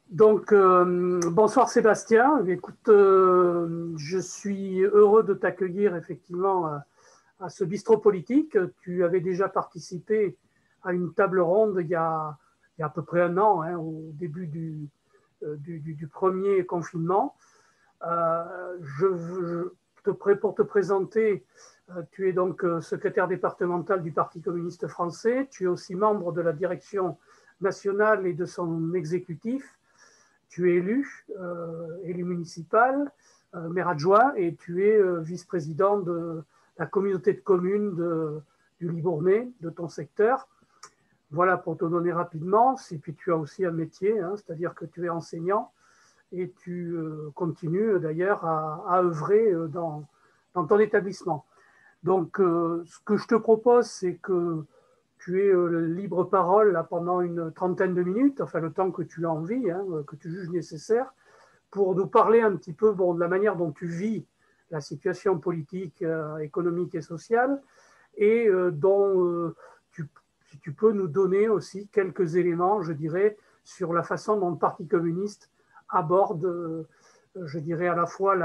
Bonsoir Sébastien. Écoute, je suis heureux de t'accueillir effectivement à ce bistrot politique. Tu avais déjà participé à une table ronde il y a à peu près un an, hein, au début du premier confinement. Pour te présenter, tu es donc secrétaire départemental du Parti communiste français. Tu es aussi membre de la direction nationale et de son exécutif. Tu es élu municipal, maire adjoint, et tu es vice-président de la communauté de communes du Libournais, de ton secteur. Voilà pour te donner rapidement. Et puis tu as aussi un métier, hein, c'est-à-dire que tu es enseignant et tu continues d'ailleurs à œuvrer dans ton établissement. Ce que je te propose, c'est que tu aies libre parole là, pendant une trentaine de minutes, enfin le temps que tu as envie, hein, que tu juges nécessaire, pour nous parler un petit peu de la manière dont tu vis la situation politique, économique et sociale, et si tu peux nous donner aussi quelques éléments, je dirais, sur la façon dont le Parti communiste aborde, je dirais, à la fois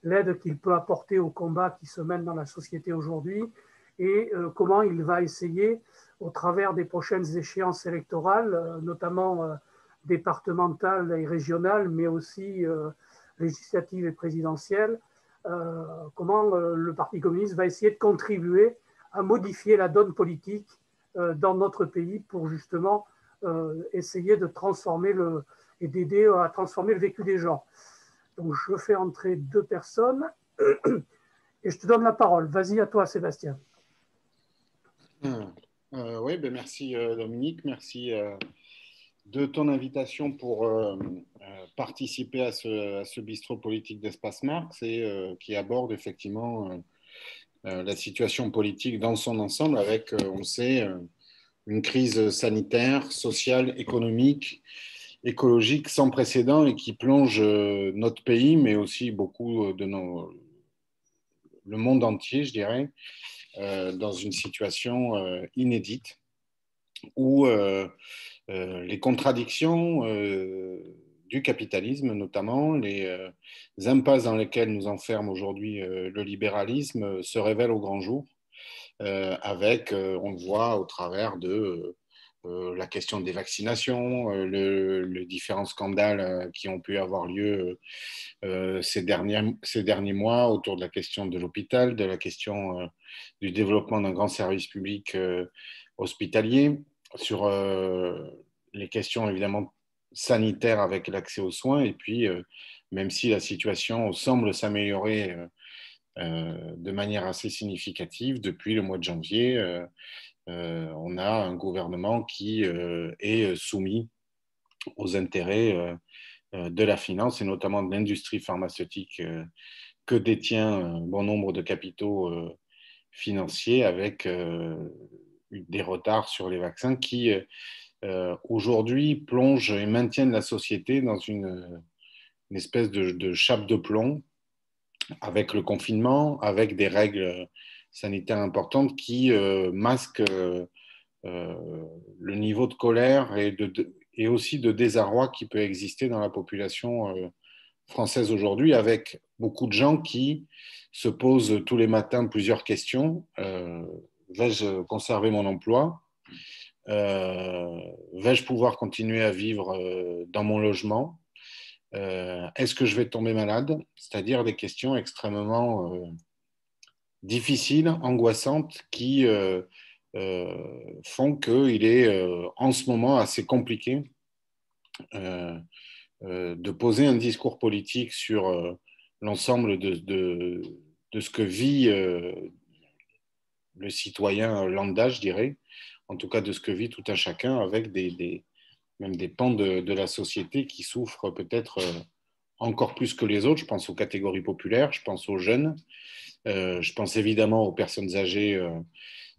l'aide qu'il peut apporter aux combats qui se mènent dans la société aujourd'hui et comment il va essayer, au travers des prochaines échéances électorales, notamment départementales et régionales, mais aussi législatives et présidentielles, comment le Parti communiste va essayer de contribuer à modifier la donne politique dans notre pays pour justement essayer de transformer et d'aider à transformer le vécu des gens. Donc je fais entrer deux personnes et je te donne la parole. Vas-y, à toi Sébastien. Oui, ben merci Dominique, merci de ton invitation pour participer à ce bistrot politique d'Espace Marx et qui aborde effectivement la situation politique dans son ensemble avec, on le sait, une crise sanitaire, sociale, économique, écologique sans précédent et qui plonge notre pays, mais aussi beaucoup le monde entier, je dirais, dans une situation inédite où les contradictions du capitalisme, notamment les impasses dans lesquelles nous enferme aujourd'hui le libéralisme, se révèlent au grand jour, avec, on le voit au travers de la question des vaccinations, les différents scandales qui ont pu avoir lieu ces derniers mois autour de la question de l'hôpital, de la question du développement d'un grand service public hospitalier, sur les questions évidemment sanitaires avec l'accès aux soins, et puis même si la situation semble s'améliorer de manière assez significative depuis le mois de janvier, on a un gouvernement qui est soumis aux intérêts de la finance et notamment de l'industrie pharmaceutique que détient un bon nombre de capitaux financiers avec des retards sur les vaccins qui aujourd'hui plongent et maintiennent la société dans une espèce de chape de plomb avec le confinement, avec des règles sanitaires importantes qui masquent le niveau de colère et aussi de désarroi qui peut exister dans la population française aujourd'hui, avec beaucoup de gens qui se posent tous les matins plusieurs questions. Vais-je conserver mon emploi? Vais-je pouvoir continuer à vivre dans mon logement? Est-ce que je vais tomber malade? C'est-à-dire des questions extrêmement difficiles, angoissantes, qui font qu'il est en ce moment assez compliqué euh, de poser un discours politique sur l'ensemble de ce que vit le citoyen lambda, je dirais, en tout cas de ce que vit tout un chacun, avec même des pans de la société qui souffrent peut-être encore plus que les autres. Je pense aux catégories populaires, je pense aux jeunes, je pense évidemment aux personnes âgées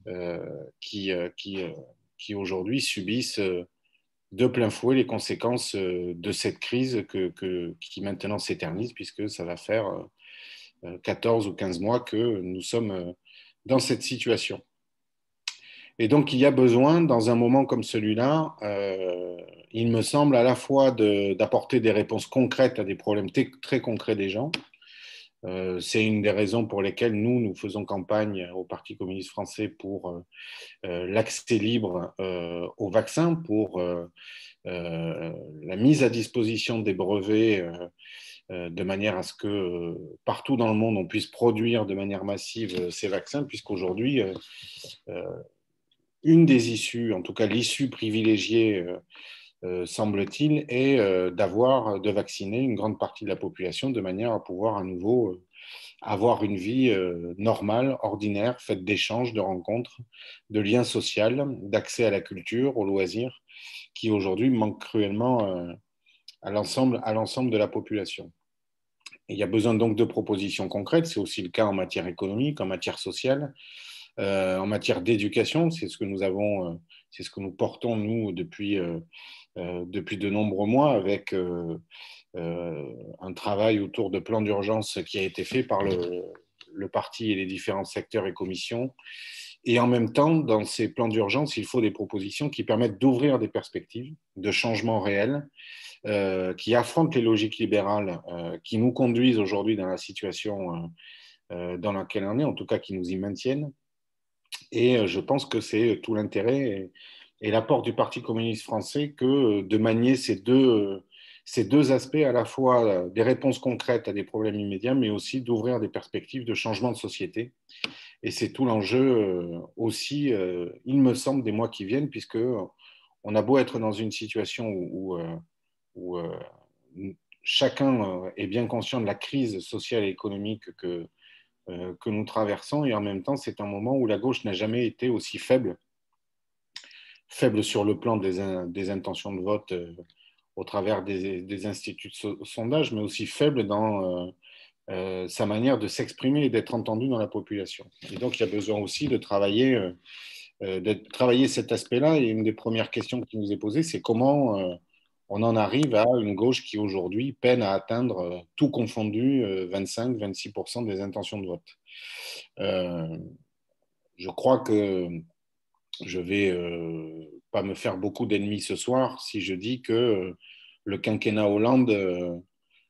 euh, qui, euh, qui, euh, qui aujourd'hui subissent de plein fouet les conséquences de cette crise qui maintenant s'éternise, puisque ça va faire 14 ou 15 mois que nous sommes dans cette situation. Et donc, il y a besoin, dans un moment comme celui-là, il me semble à la fois d'apporter des réponses concrètes à des problèmes très concrets des gens. C'est une des raisons pour lesquelles nous faisons campagne au Parti communiste français pour l'accès libre aux vaccins, pour la mise à disposition des brevets de manière à ce que partout dans le monde, on puisse produire de manière massive ces vaccins, puisqu'aujourd'hui, une des issues, en tout cas l'issue privilégiée, semble-t-il, est de vacciner une grande partie de la population de manière à pouvoir à nouveau avoir une vie normale, ordinaire, faite d'échanges, de rencontres, de liens sociaux, d'accès à la culture, aux loisirs, qui aujourd'hui manquent cruellement à l'ensemble de la population. Et il y a besoin donc de propositions concrètes, c'est aussi le cas en matière économique, en matière sociale, en matière d'éducation, c'est ce que c'est ce que nous portons, nous, depuis de nombreux mois, avec un travail autour de plans d'urgence qui a été fait par le parti et les différents secteurs et commissions. Et en même temps, dans ces plans d'urgence, il faut des propositions qui permettent d'ouvrir des perspectives de changement réel, qui affrontent les logiques libérales qui nous conduisent aujourd'hui dans la situation dans laquelle on est, en tout cas qui nous y maintiennent. Et je pense que c'est tout l'intérêt et l'apport du Parti communiste français que de manier ces deux aspects, à la fois des réponses concrètes à des problèmes immédiats, mais aussi d'ouvrir des perspectives de changement de société. Et c'est tout l'enjeu aussi, il me semble, des mois qui viennent, puisque on a beau être dans une situation où chacun est bien conscient de la crise sociale et économique que nous traversons, et en même temps, c'est un moment où la gauche n'a jamais été aussi faible sur le plan des intentions de vote au travers des instituts de sondage, mais aussi faible dans sa manière de s'exprimer et d'être entendu dans la population. Et donc, il y a besoin aussi de travailler cet aspect-là. Et une des premières questions qui nous est posée, c'est comment on en arrive à une gauche qui aujourd'hui peine à atteindre, tout confondu, 25-26% des intentions de vote. Euh, je crois que je vais pas me faire beaucoup d'ennemis ce soir si je dis que le quinquennat Hollande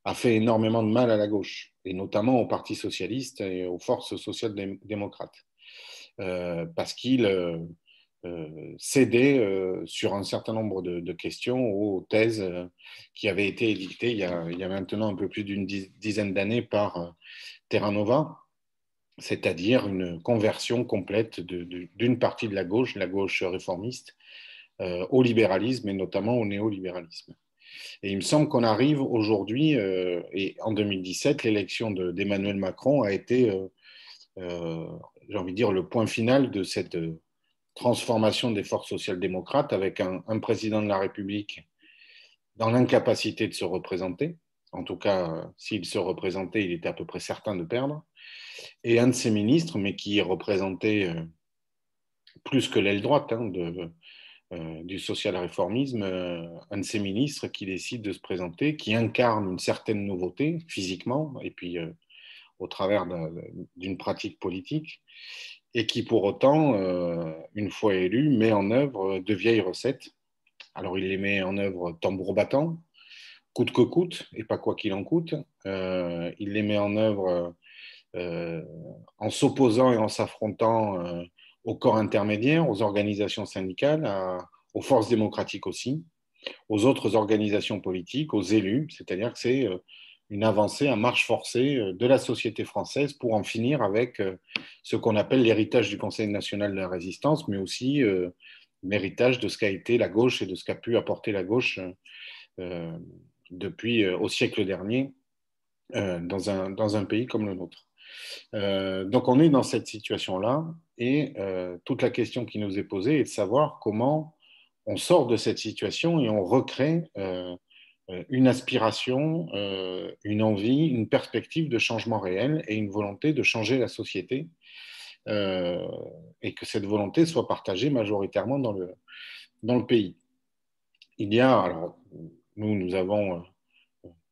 a fait énormément de mal à la gauche, et notamment au Parti socialiste et aux forces social-démocrates, parce qu'il cédait sur un certain nombre de questions aux thèses qui avaient été édictées il y a maintenant un peu plus d'une dizaine d'années par Terra Nova, c'est-à-dire une conversion complète d'une partie de la gauche réformiste, au libéralisme et notamment au néolibéralisme. Et il me semble qu'on arrive aujourd'hui, et en 2017, l'élection d'Emmanuel Macron a été, j'ai envie de dire, le point final de cette transformation des forces social-démocrates, avec un président de la République dans l'incapacité de se représenter. En tout cas, s'il se représentait, il était à peu près certain de perdre. Et un de ses ministres, mais qui représentait plus que l'aile droite du social-réformisme, un de ses ministres qui décide de se présenter, qui incarne une certaine nouveauté physiquement et puis au travers d'une pratique politique, et qui pour autant, une fois élu, met en œuvre de vieilles recettes. Alors il les met en œuvre tambour battant, coûte que coûte, et pas quoi qu'il en coûte. Il les met en œuvre en s'opposant et en s'affrontant aux corps intermédiaires, aux organisations syndicales, aux forces démocratiques aussi, aux autres organisations politiques, aux élus, c'est-à-dire que c'est une avancée à marche forcée de la société française pour en finir avec ce qu'on appelle l'héritage du Conseil national de la résistance, mais aussi l'héritage de ce qu'a été la gauche et de ce qu'a pu apporter la gauche depuis au siècle dernier dans un pays comme le nôtre. Donc on est dans cette situation-là, et toute la question qui nous est posée est de savoir comment on sort de cette situation et on recrée une aspiration, une envie, une perspective de changement réel et une volonté de changer la société, euh, et que cette volonté soit partagée majoritairement dans le pays. Alors, nous avons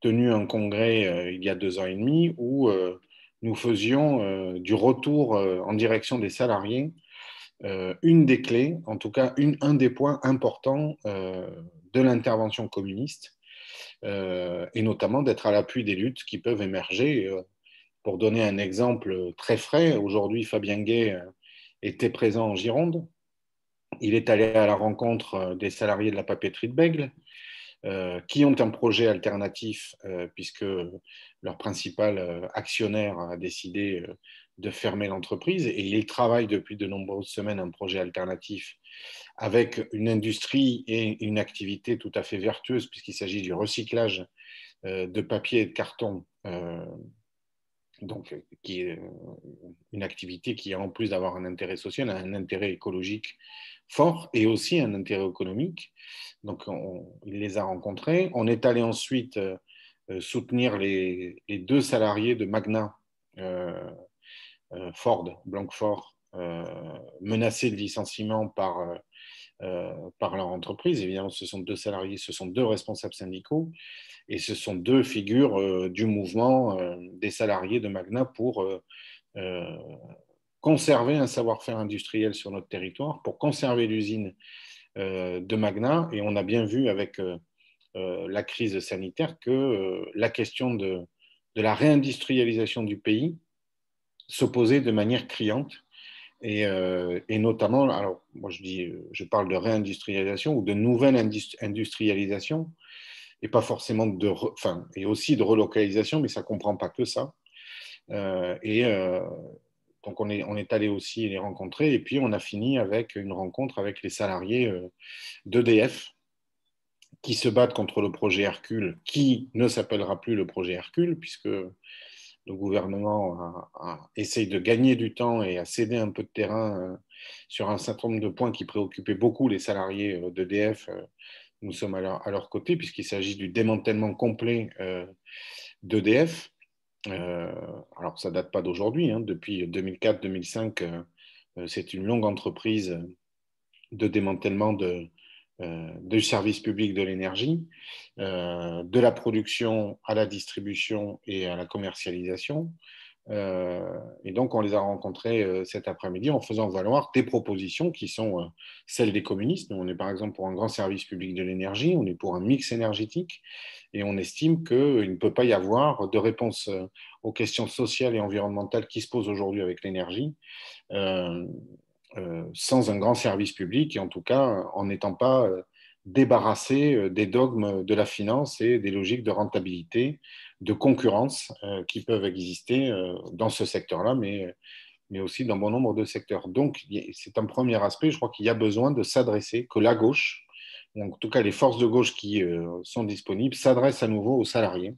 tenu un congrès il y a 2 ans et demi où nous faisions du retour en direction des salariés une des clés, en tout cas un des points importants de l'intervention communiste, et notamment d'être à l'appui des luttes qui peuvent émerger. Pour donner un exemple très frais, aujourd'hui Fabien Gay était présent en Gironde. Il est allé à la rencontre des salariés de la papeterie de Bègle, qui ont un projet alternatif, puisque leur principal actionnaire a décidé de fermer l'entreprise, et il travaille depuis de nombreuses semaines un projet alternatif avec une industrie et une activité tout à fait vertueuse, puisqu'il s'agit du recyclage de papier et de carton, donc, qui est une activité qui, en plus d'avoir un intérêt social, a un intérêt écologique fort et aussi un intérêt économique. Donc, il les a rencontrés. On est allé ensuite soutenir les deux salariés de Magna, Ford, Blanquefort, menacés de licenciement par leur entreprise. Évidemment, ce sont deux salariés, ce sont deux responsables syndicaux. Et ce sont deux figures du mouvement des salariés de Magna pour conserver un savoir-faire industriel sur notre territoire, pour conserver l'usine de Magna. Et on a bien vu avec la crise sanitaire que la question de la réindustrialisation du pays se posait de manière criante. Et notamment, alors moi je parle de réindustrialisation ou de nouvelle industrialisation, et pas forcément et aussi de relocalisation, mais ça ne comprend pas que ça. Donc on est allé aussi les rencontrer, et puis on a fini avec une rencontre avec les salariés d'EDF qui se battent contre le projet Hercule, qui ne s'appellera plus le projet Hercule, puisque le gouvernement essaye de gagner du temps et a cédé un peu de terrain sur un certain nombre de points qui préoccupaient beaucoup les salariés d'EDF. Nous sommes à leur côté, puisqu'il s'agit du démantèlement complet d'EDF. Alors, ça ne date pas d'aujourd'hui. Hein. Depuis 2004-2005, c'est une longue entreprise de démantèlement du service public de l'énergie, de la production à la distribution et à la commercialisation. Et donc, on les a rencontrés cet après-midi en faisant valoir des propositions qui sont celles des communistes. Nous, on est par exemple pour un grand service public de l'énergie, on est pour un mix énergétique, et on estime qu'il ne peut pas y avoir de réponse aux questions sociales et environnementales qui se posent aujourd'hui avec l'énergie sans un grand service public, et en tout cas en n'étant pas débarrassé des dogmes de la finance et des logiques de rentabilité, de concurrence qui peuvent exister dans ce secteur-là, mais aussi dans bon nombre de secteurs. Donc, c'est un premier aspect. Je crois qu'il y a besoin de s'adresser, que la gauche, ou en tout cas les forces de gauche qui sont disponibles, s'adressent à nouveau aux salariés,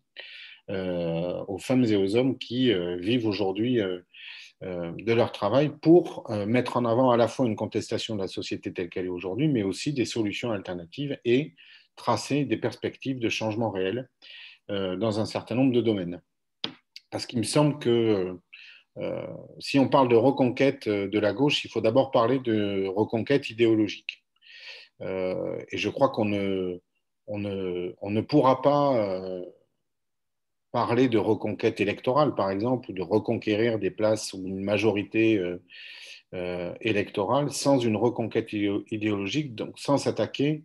aux femmes et aux hommes qui vivent aujourd'hui de leur travail pour mettre en avant à la fois une contestation de la société telle qu'elle est aujourd'hui, mais aussi des solutions alternatives et tracer des perspectives de changement réel dans un certain nombre de domaines. Parce qu'il me semble que si on parle de reconquête de la gauche, il faut d'abord parler de reconquête idéologique. Et je crois qu'on ne pourra pas parler de reconquête électorale, par exemple, ou de reconquérir des places ou une majorité électorale sans une reconquête idéologique, donc sans s'attaquer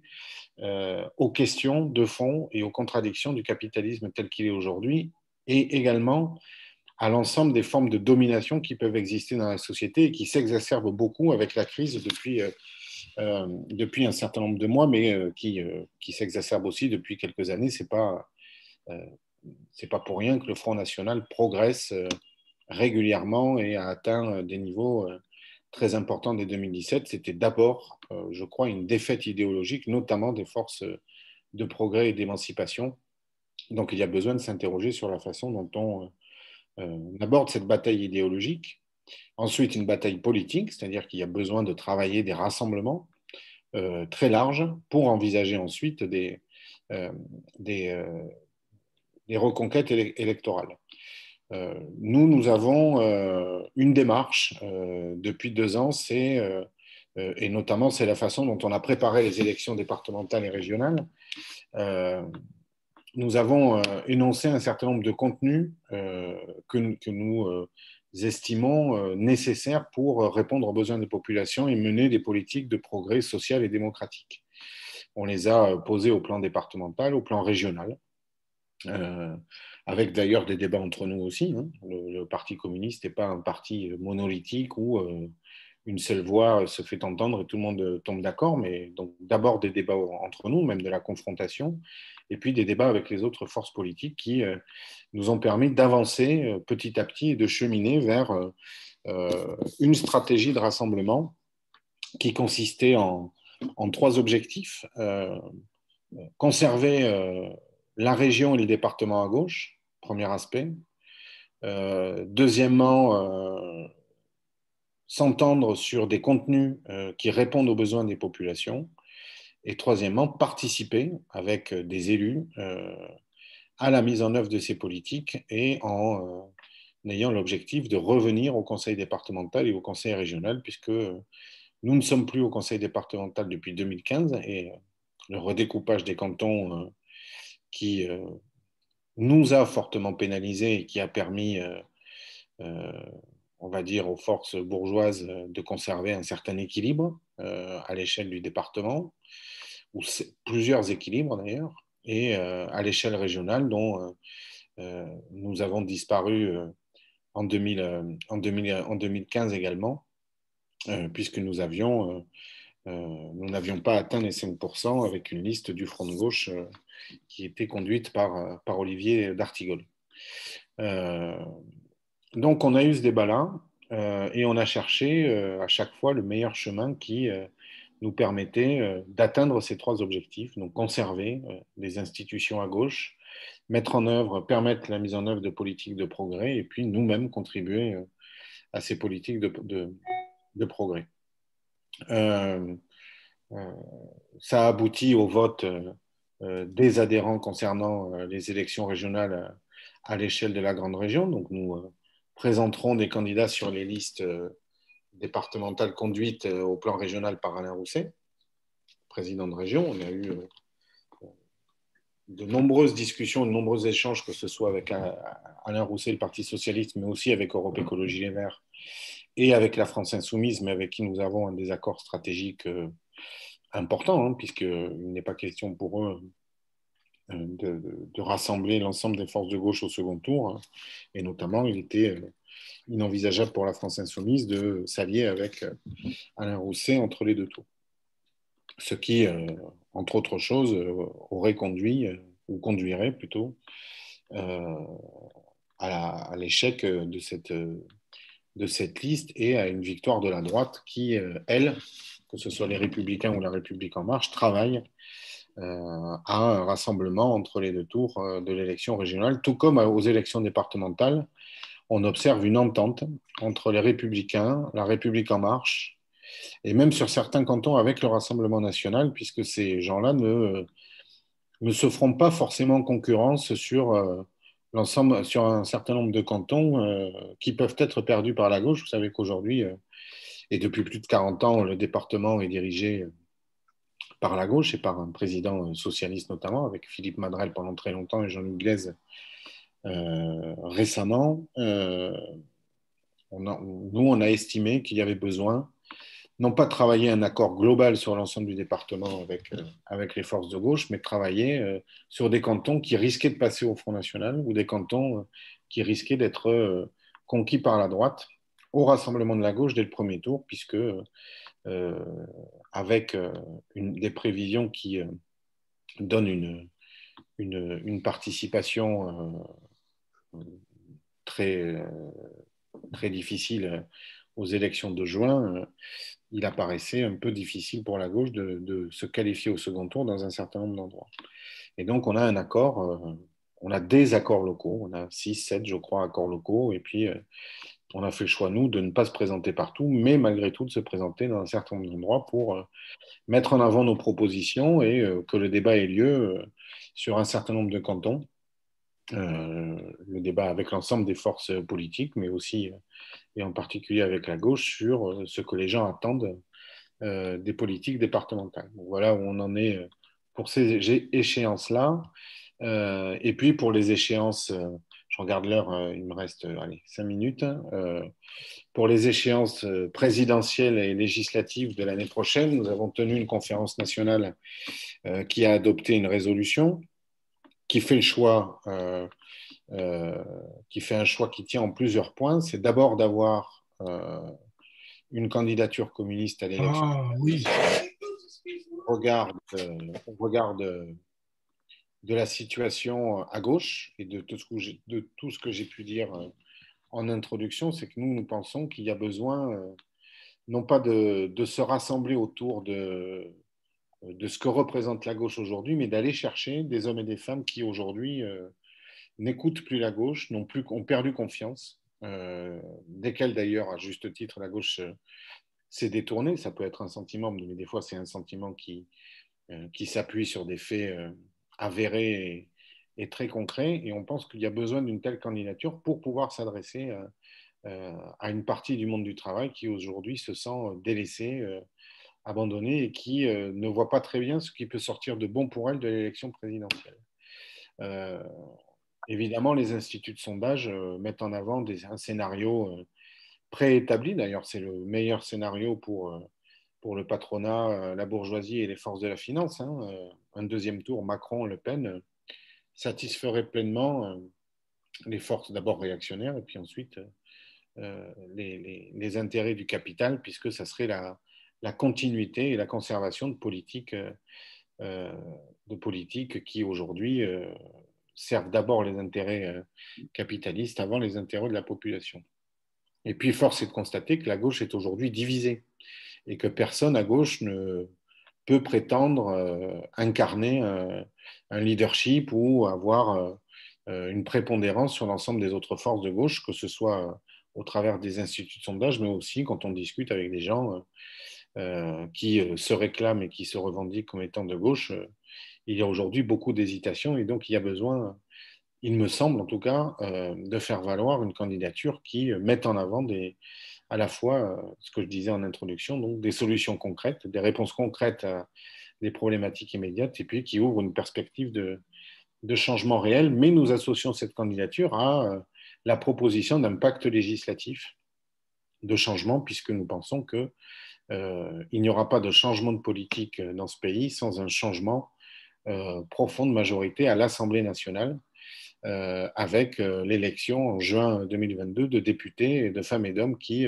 aux questions de fond et aux contradictions du capitalisme tel qu'il est aujourd'hui, et également à l'ensemble des formes de domination qui peuvent exister dans la société et qui s'exacerbent beaucoup avec la crise depuis un certain nombre de mois, mais qui s'exacerbent aussi depuis quelques années. C'est pas pour rien que le Front National progresse régulièrement et a atteint des niveaux très importants dès 2017. C'était d'abord, je crois, une défaite idéologique, notamment des forces de progrès et d'émancipation. Donc il y a besoin de s'interroger sur la façon dont on aborde cette bataille idéologique. Ensuite, une bataille politique, c'est-à-dire qu'il y a besoin de travailler des rassemblements très larges pour envisager ensuite des reconquêtes électorales. Nous avons une démarche depuis 2 ans, et notamment c'est la façon dont on a préparé les élections départementales et régionales. Nous avons énoncé un certain nombre de contenus que nous estimons nécessaires pour répondre aux besoins des populations et mener des politiques de progrès social et démocratique. On les a posées au plan départemental, au plan régional, avec d'ailleurs des débats entre nous aussi. Hein. Le Parti communiste n'est pas un parti monolithique où une seule voix se fait entendre et tout le monde tombe d'accord, mais donc d'abord des débats entre nous, même de la confrontation, et puis des débats avec les autres forces politiques qui nous ont permis d'avancer petit à petit et de cheminer vers une stratégie de rassemblement qui consistait en trois objectifs. Conserver la région et le département à gauche, premier aspect. Deuxièmement, s'entendre sur des contenus qui répondent aux besoins des populations. Et troisièmement, participer avec des élus à la mise en œuvre de ces politiques et en ayant l'objectif de revenir au conseil départemental et au conseil régional, puisque nous ne sommes plus au conseil départemental depuis 2015 et le redécoupage des cantons qui nous a fortement pénalisés et qui a permis, on va dire, aux forces bourgeoises de conserver un certain équilibre à l'échelle du département, ou plusieurs équilibres d'ailleurs, et à l'échelle régionale dont nous avons disparu en 2015 également, puisque nous n'avions pas atteint les 5% avec une liste du Front de gauche qui était conduite par Olivier d'Artigol. Donc on a eu ce débat-là et on a cherché à chaque fois le meilleur chemin qui nous permettait d'atteindre ces trois objectifs, donc conserver les institutions à gauche, permettre la mise en œuvre de politiques de progrès et puis nous-mêmes contribuer à ces politiques de progrès. Ça a abouti au vote des adhérents concernant les élections régionales à l'échelle de la grande région. Donc nous présenterons des candidats sur les listes départementales conduites au plan régional par Alain Rousset, président de région. On a eu de nombreuses discussions, de nombreux échanges, que ce soit avec Alain Rousset, le Parti socialiste, mais aussi avec Europe Écologie Les Verts et avec la France Insoumise, mais avec qui nous avons un désaccord stratégique important, hein, puisqu'il n'est pas question pour eux de rassembler l'ensemble des forces de gauche au second tour. Hein. Et notamment, il était inenvisageable pour la France Insoumise de s'allier avec Alain Rousset entre les deux tours. Ce qui, entre autres choses, aurait conduit, ou conduirait plutôt, à l'échec de cette liste et à une victoire de la droite qui, elle, que ce soit les Républicains ou la République En Marche, travaille à un rassemblement entre les deux tours de l'élection régionale, tout comme aux élections départementales. On observe une entente entre les Républicains, la République En Marche, et même sur certains cantons avec le Rassemblement national, puisque ces gens-là ne se feront pas forcément concurrence sur l'ensemble, sur un certain nombre de cantons qui peuvent être perdus par la gauche. Vous savez qu'aujourd'hui, et depuis plus de 40 ans, le département est dirigé par la gauche et par un président socialiste notamment, avec Philippe Madrelle pendant très longtemps et Jean-Luc Glaise récemment. On a estimé qu'il y avait besoin, non pas de travailler un accord global sur l'ensemble du département avec les forces de gauche, mais de travailler sur des cantons qui risquaient de passer au Front National ou des cantons qui risquaient d'être conquis par la droite au rassemblement de la gauche dès le premier tour, puisque avec des prévisions qui donnent une participation très, très difficile aux élections de juin, il apparaissait un peu difficile pour la gauche de se qualifier au second tour dans un certain nombre d'endroits. Et donc, on a un accord, on a des accords locaux, on a 6, 7, je crois, accords locaux, et puis on a fait le choix, nous, de ne pas se présenter partout, mais malgré tout de se présenter dans un certain nombre d'endroits pour mettre en avant nos propositions et que le débat ait lieu sur un certain nombre de cantons. Le débat avec l'ensemble des forces politiques, mais aussi, et en particulier avec la gauche, sur ce que les gens attendent des politiques départementales. Donc, voilà où on en est pour ces échéances-là. Et puis pour les échéances, je je regarde l'heure, il me reste allez, 5 minutes. Pour les échéances présidentielles et législatives de l'année prochaine, nous avons tenu une conférence nationale qui a adopté une résolution qui fait le choix, qui fait un choix qui tient en plusieurs points. C'est d'abord d'avoir une candidature communiste à l'élection. Ah oui. On regarde de la situation à gauche et de tout ce que j'ai pu dire en introduction, c'est que nous pensons qu'il y a besoin non pas de se rassembler autour de ce que représente la gauche aujourd'hui, mais d'aller chercher des hommes et des femmes qui aujourd'hui n'écoutent plus la gauche, ont perdu confiance, desquels d'ailleurs, à juste titre, la gauche s'est détournée. Ça peut être un sentiment, mais des fois c'est un sentiment qui s'appuie sur des faits avérés et très concrets. Et on pense qu'il y a besoin d'une telle candidature pour pouvoir s'adresser à une partie du monde du travail qui aujourd'hui se sent délaissée, abandonnée et qui ne voit pas très bien ce qui peut sortir de bon pour elle de l'élection présidentielle. Évidemment, les instituts de sondage mettent en avant un scénario préétabli. D'ailleurs, c'est le meilleur scénario pour le patronat, la bourgeoisie et les forces de la finance. Un deuxième tour, Macron-Le Pen, satisferait pleinement les forces d'abord réactionnaires et puis ensuite les intérêts du capital, puisque ça serait la continuité et la conservation de politiques qui aujourd'hui servent d'abord les intérêts capitalistes avant les intérêts de la population. Et puis, force est de constater que la gauche est aujourd'hui divisée et que personne à gauche ne peut prétendre incarner un leadership ou avoir une prépondérance sur l'ensemble des autres forces de gauche, que ce soit au travers des instituts de sondage, mais aussi quand on discute avec des gens qui se réclament et qui se revendiquent comme étant de gauche. Il y a aujourd'hui beaucoup d'hésitation et donc il y a besoin, il me semble en tout cas, de faire valoir une candidature qui mette en avant à la fois ce que je disais en introduction, donc des solutions concrètes, des réponses concrètes à des problématiques immédiates et puis qui ouvre une perspective de changement réel. Mais nous associons cette candidature à la proposition d'un pacte législatif de changement puisque nous pensons que il n'y aura pas de changement de politique dans ce pays sans un changement profond de majorité à l'Assemblée nationale avec l'élection en juin 2022 de députés et de femmes et d'hommes qui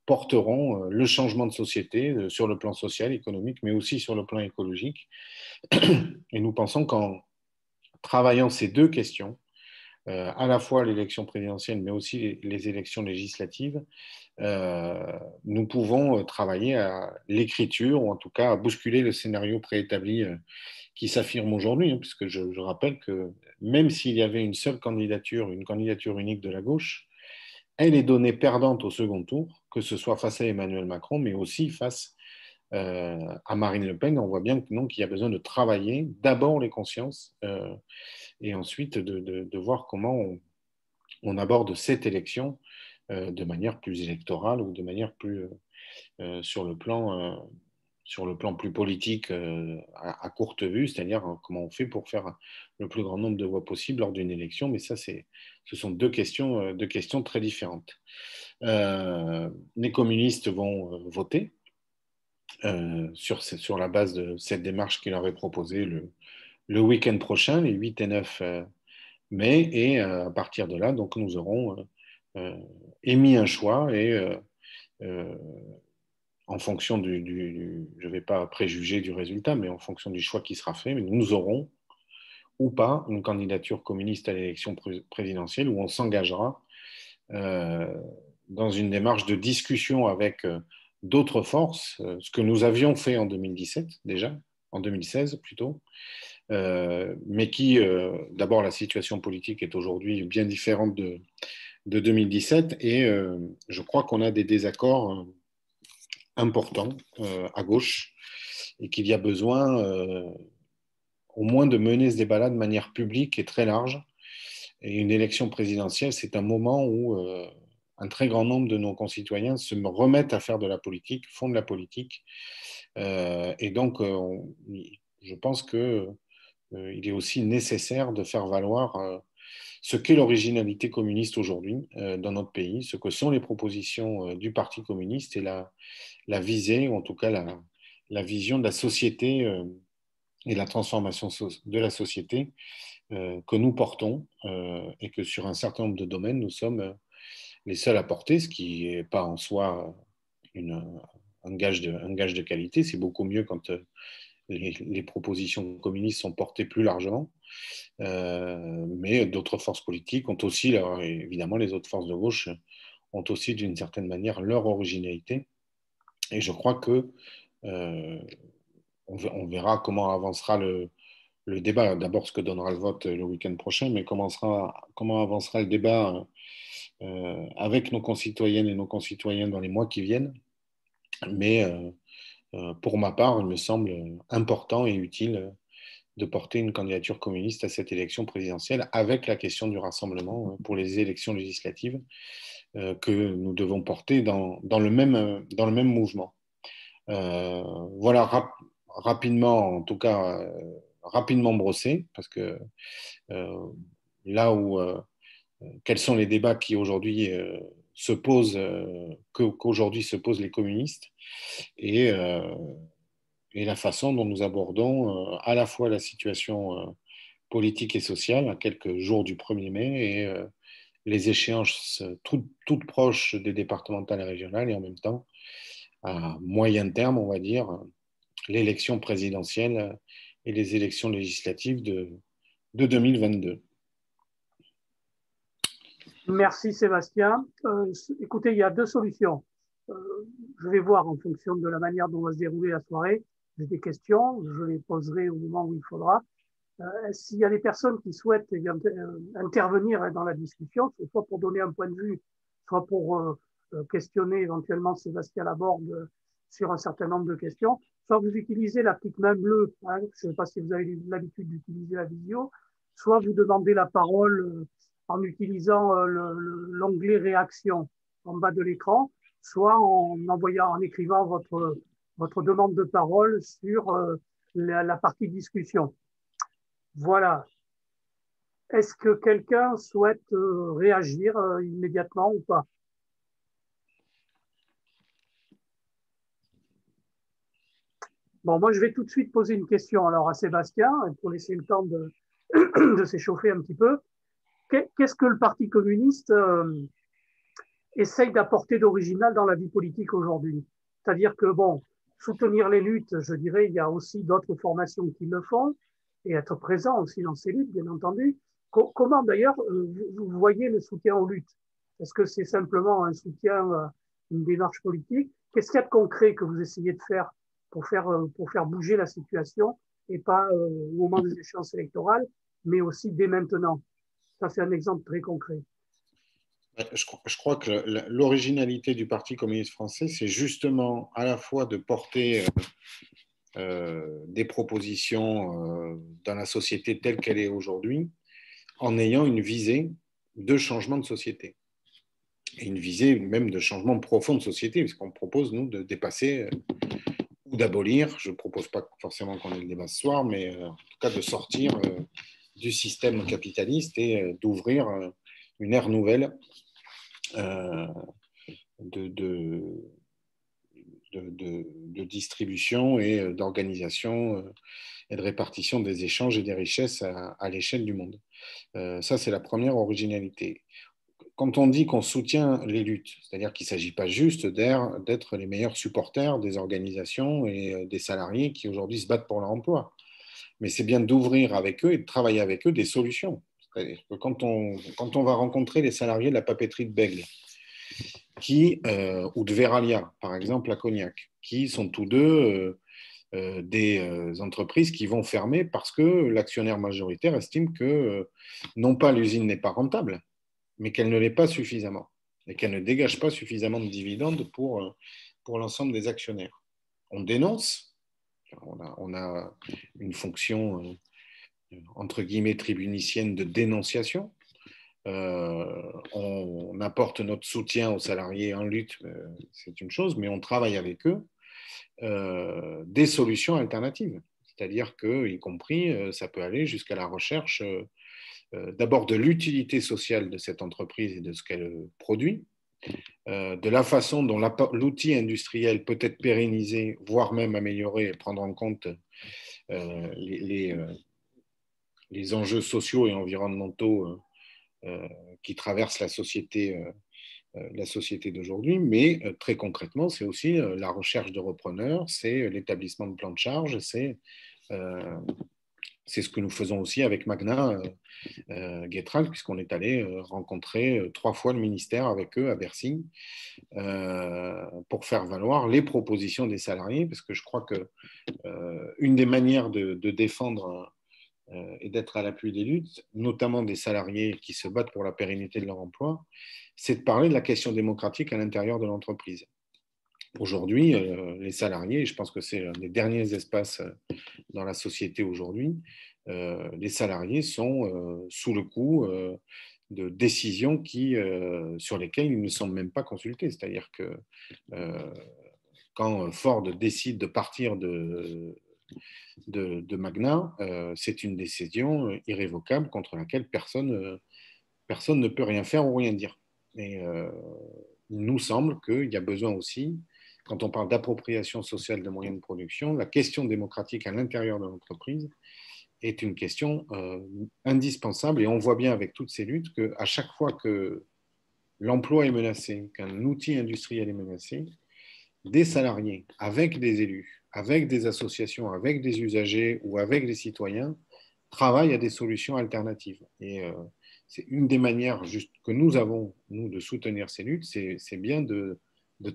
porteront le changement de société sur le plan social, économique, mais aussi sur le plan écologique. Et nous pensons qu'en travaillant ces deux questions, à la fois l'élection présidentielle, mais aussi les élections législatives, nous pouvons travailler à l'écriture, ou en tout cas à bousculer le scénario préétabli qui s'affirme aujourd'hui, puisque je rappelle que même s'il y avait une seule candidature, une candidature unique de la gauche, elle est donnée perdante au second tour, que ce soit face à Emmanuel Macron, mais aussi face à Marine Le Pen. On voit bien qu'il y a besoin de travailler d'abord les consciences et ensuite de voir comment on aborde cette élection de manière plus électorale ou de manière plus sur le plan plus politique à courte vue, c'est-à-dire comment on fait pour faire le plus grand nombre de voix possible lors d'une élection. Mais ça, ce sont deux questions très différentes. Les communistes vont voter sur la base de cette démarche qui leur est proposée le week-end prochain, les 8 et 9 mai, et à partir de là, donc, nous aurons émis un choix et en fonction je ne vais pas préjuger du résultat, mais en fonction du choix qui sera fait, nous aurons ou pas une candidature communiste à l'élection présidentielle où on s'engagera dans une démarche de discussion avec d'autres forces, ce que nous avions fait en 2017 déjà, en 2016 plutôt, mais qui, d'abord, la situation politique est aujourd'hui bien différente de 2017 et je crois qu'on a des désaccords importants à gauche et qu'il y a besoin au moins de mener ce débat-là de manière publique et très large. Et une élection présidentielle, c'est un moment où un très grand nombre de nos concitoyens se remettent à faire de la politique, font de la politique. Et donc, je pense qu'il est aussi nécessaire de faire valoir ce qu'est l'originalité communiste aujourd'hui dans notre pays, ce que sont les propositions du Parti communiste et la visée, ou en tout cas la vision de la société et la transformation de la société que nous portons et que sur un certain nombre de domaines, nous sommes les seuls à porter, ce qui n'est pas en soi un gage de qualité. C'est beaucoup mieux quand les propositions communistes sont portées plus largement. Mais d'autres forces politiques ont aussi, évidemment les autres forces de gauche, ont aussi d'une certaine manière leur originalité. Et je crois que on verra comment avancera le débat. D'abord, ce que donnera le vote le week-end prochain, mais comment avancera le débat avec nos concitoyennes et nos concitoyens dans les mois qui viennent. Mais pour ma part, il me semble important et utile de porter une candidature communiste à cette élection présidentielle avec la question du rassemblement pour les élections législatives que nous devons porter dans le même mouvement. Voilà, rapidement, en tout cas, rapidement brossé, parce que là où quels sont les débats qui aujourd'hui se posent, qu'aujourd'hui se posent les communistes, et la façon dont nous abordons à la fois la situation politique et sociale à quelques jours du 1er mai et les échéances toutes proches des départementales et régionales, et en même temps, à moyen terme, on va dire, l'élection présidentielle et les élections législatives de 2022. Merci Sébastien. Écoutez, il y a deux solutions. Je vais voir en fonction de la manière dont va se dérouler la soirée. J'ai des questions, je les poserai au moment où il faudra. S'il y a des personnes qui souhaitent intervenir dans la discussion, soit pour donner un point de vue, soit pour questionner éventuellement Sébastien Laborde sur un certain nombre de questions, soit vous utilisez la petite main bleue, hein, je ne sais pas si vous avez l'habitude d'utiliser la vidéo, soit vous demandez la parole en utilisant l'onglet réaction en bas de l'écran, soit en écrivant votre demande de parole sur la partie discussion. Voilà. Est-ce que quelqu'un souhaite réagir immédiatement ou pas? Bon, moi, je vais tout de suite poser une question alors à Sébastien pour laisser le temps de s'échauffer un petit peu. Qu'est-ce que le Parti communiste essaye d'apporter d'original dans la vie politique aujourd'hui? C'est-à-dire que, bon, soutenir les luttes, je dirais, il y a aussi d'autres formations qui le font, et être présent aussi dans ces luttes, bien entendu. Comment, d'ailleurs, vous voyez le soutien aux luttes? Est-ce que c'est simplement un soutien, une démarche politique? Qu'est-ce qu'il y a de concret que vous essayez de faire pour faire bouger la situation, et pas au moment des échéances électorales, mais aussi dès maintenant? Ça, c'est un exemple très concret. Je crois que l'originalité du Parti communiste français, c'est justement à la fois de porter des propositions dans la société telle qu'elle est aujourd'hui, en ayant une visée de changement de société. Et une visée même de changement profond de société, puisqu'on propose, nous, de dépasser ou d'abolir, je ne propose pas forcément qu'on ait le débat ce soir, mais en tout cas de sortir du système capitaliste et d'ouvrir une ère nouvelle de distribution et d'organisation et de répartition des échanges et des richesses à l'échelle du monde. Ça, c'est la première originalité. Quand on dit qu'on soutient les luttes, c'est-à-dire qu'il ne s'agit pas juste d'être les meilleurs supporters des organisations et des salariés qui aujourd'hui se battent pour leur emploi, mais c'est bien d'ouvrir avec eux et de travailler avec eux des solutions. C'est-à-dire que quand on va rencontrer les salariés de la papeterie de Bègle, ou de Veralia, par exemple, à Cognac, qui sont tous deux des entreprises qui vont fermer parce que l'actionnaire majoritaire estime que non pas l'usine n'est pas rentable, mais qu'elle ne l'est pas suffisamment et qu'elle ne dégage pas suffisamment de dividendes pour l'ensemble des actionnaires. On dénonce, on a une fonction entre guillemets tribunicienne de dénonciation. On apporte notre soutien aux salariés en lutte, c'est une chose, mais on travaille avec eux des solutions alternatives. C'est-à-dire que, y compris, ça peut aller jusqu'à la recherche d'abord de l'utilité sociale de cette entreprise et de ce qu'elle produit, de la façon dont l'outil industriel peut être pérennisé, voire même amélioré et prendre en compte les enjeux sociaux et environnementaux qui traversent la société d'aujourd'hui, mais très concrètement, c'est aussi la recherche de repreneurs, c'est l'établissement de plans de charge, c'est ce que nous faisons aussi avec Magna Guetral, puisqu'on est allé rencontrer 3 fois le ministère avec eux à Bercy pour faire valoir les propositions des salariés, parce que je crois que une des manières de défendre et d'être à l'appui des luttes, notamment des salariés qui se battent pour la pérennité de leur emploi, c'est de parler de la question démocratique à l'intérieur de l'entreprise. Aujourd'hui, les salariés, et je pense que c'est l'un des derniers espaces dans la société aujourd'hui, les salariés sont sous le coup de décisions sur lesquelles ils ne sont même pas consultés. C'est-à-dire que quand Ford décide de partir de Magna, c'est une décision irrévocable contre laquelle personne ne peut rien faire ou rien dire. Et il nous semble qu'il y a besoin aussi, quand on parle d'appropriation sociale de moyens de production, la question démocratique à l'intérieur de l'entreprise est une question indispensable. Et on voit bien avec toutes ces luttes qu'à chaque fois que l'emploi est menacé, qu'un outil industriel est menacé, des salariés, avec des élus, avec des associations, avec des usagers ou avec des citoyens, travaillent à des solutions alternatives. Et c'est une des manières juste que nous avons, nous, de soutenir ces luttes, c'est bien de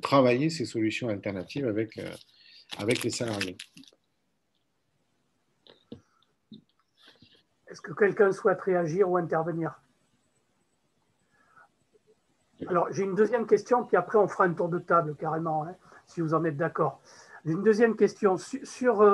travailler ces solutions alternatives avec les salariés. Est-ce que quelqu'un souhaite réagir ou intervenir? Alors, j'ai une deuxième question, puis après, on fera un tour de table carrément, hein, si vous en êtes d'accord. J'ai une deuxième question sur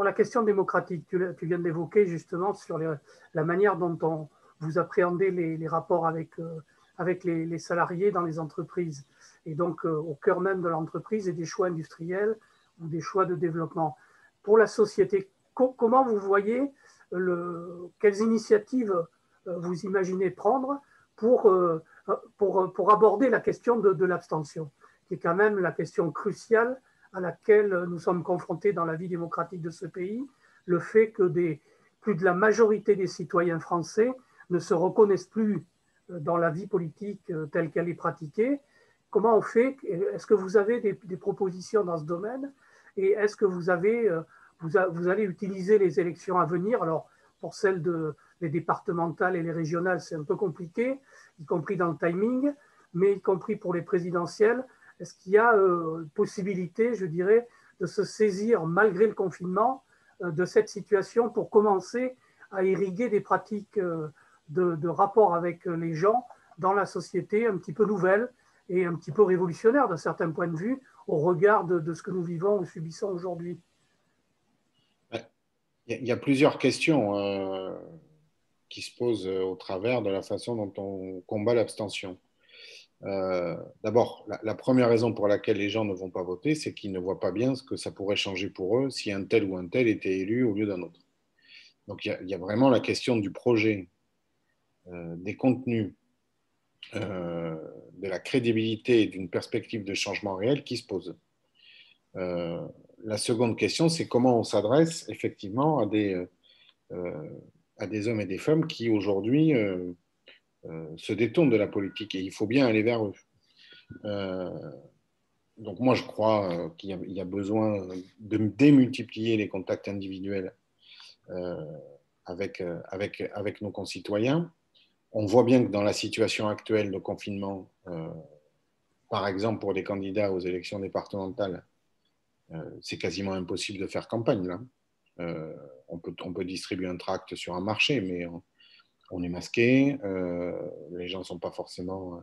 la question démocratique. Tu viens d'évoquer justement sur la manière dont vous appréhendez les rapports avec les salariés dans les entreprises, et donc au cœur même de l'entreprise et des choix industriels ou des choix de développement. Pour la société, comment vous voyez, quelles initiatives vous imaginez prendre pour aborder la question de l'abstention, qui est quand même la question cruciale à laquelle nous sommes confrontés dans la vie démocratique de ce pays, le fait que plus de la majorité des citoyens français ne se reconnaissent plus dans la vie politique telle qu'elle est pratiquée. Comment on fait? Est-ce que vous avez des propositions dans ce domaine? Et est-ce que vous allez utiliser les élections à venir? Alors, pour celles les départementales et les régionales, c'est un peu compliqué, y compris dans le timing, mais y compris pour les présidentielles. Est-ce qu'il y a possibilité, je dirais, de se saisir, malgré le confinement, de cette situation pour commencer à irriguer des pratiques de rapport avec les gens dans la société un petit peu nouvelle et un petit peu révolutionnaire d'un certain point de vue au regard de ce que nous vivons ou subissons aujourd'hui? Il y a plusieurs questions qui se posent au travers de la façon dont on combat l'abstention. D'abord, la première raison pour laquelle les gens ne vont pas voter, c'est qu'ils ne voient pas bien ce que ça pourrait changer pour eux si un tel ou un tel était élu au lieu d'un autre. Donc il y a vraiment la question du projet, des contenus, de la crédibilité et d'une perspective de changement réel qui se pose. La seconde question, c'est comment on s'adresse effectivement à des hommes et des femmes qui aujourd'hui se détournent de la politique, et il faut bien aller vers eux. Donc moi, je crois qu'il y a besoin de démultiplier les contacts individuels avec nos concitoyens. On voit bien que dans la situation actuelle de confinement, par exemple pour les candidats aux élections départementales, c'est quasiment impossible de faire campagne là. On peut distribuer un tract sur un marché, mais on est masqué, les gens ne sont pas forcément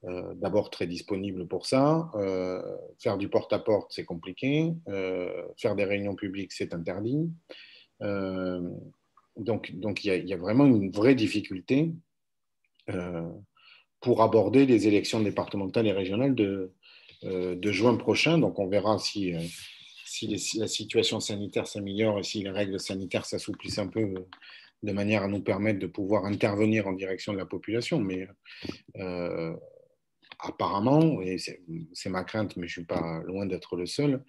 d'abord très disponibles pour ça. Faire du porte-à-porte, c'est compliqué. Faire des réunions publiques, c'est interdit. Donc il y a vraiment une vraie difficulté pour aborder les élections départementales et régionales de juin prochain. Donc on verra si si la situation sanitaire s'améliore et si les règles sanitaires s'assouplissent un peu de manière à nous permettre de pouvoir intervenir en direction de la population. Mais apparemment, et c'est ma crainte, mais je ne suis pas loin d'être le seul,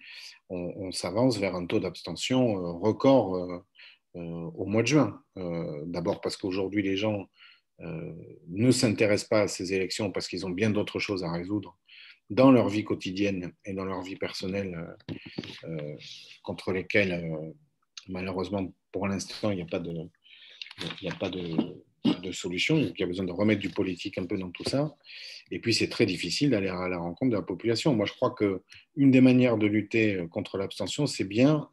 on s'avance vers un taux d'abstention record au mois de juin. D'abord parce qu'aujourd'hui, les gens ne s'intéressent pas à ces élections parce qu'ils ont bien d'autres choses à résoudre dans leur vie quotidienne et dans leur vie personnelle contre lesquelles, malheureusement, pour l'instant, il n'y a pas de solution. Il y a besoin de remettre du politique un peu dans tout ça. Et puis, c'est très difficile d'aller à la rencontre de la population. Moi, je crois qu'une des manières de lutter contre l'abstention, c'est bien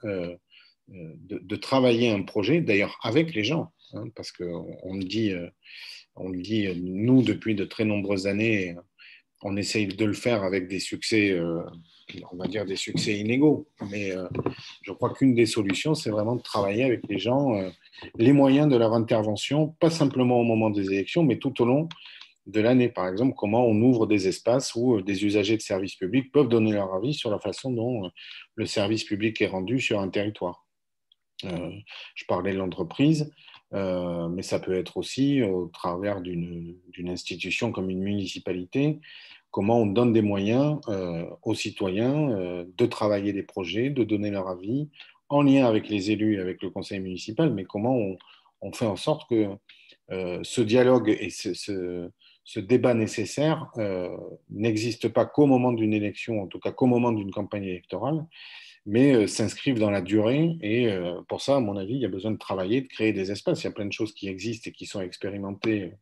de travailler un projet, d'ailleurs avec les gens, hein, parce qu'on le dit, nous, depuis de très nombreuses années, on essaye de le faire avec des succès, on va dire des succès inégaux. Mais je crois qu'une des solutions, c'est vraiment de travailler avec les gens, les moyens de leur intervention, pas simplement au moment des élections, mais tout au long de l'année. Par exemple, comment on ouvre des espaces où des usagers de services publics peuvent donner leur avis sur la façon dont le service public est rendu sur un territoire. Je parlais de l'entreprise, mais ça peut être aussi au travers d'une institution comme une municipalité, comment on donne des moyens aux citoyens de travailler des projets, de donner leur avis, en lien avec les élus et avec le conseil municipal, mais comment on fait en sorte que ce dialogue et ce débat nécessaire n'existe pas qu'au moment d'une élection, en tout cas qu'au moment d'une campagne électorale, mais s'inscrivent dans la durée. Et pour ça, à mon avis, il y a besoin de travailler, de créer des espaces. Il y a plein de choses qui existent et qui sont expérimentées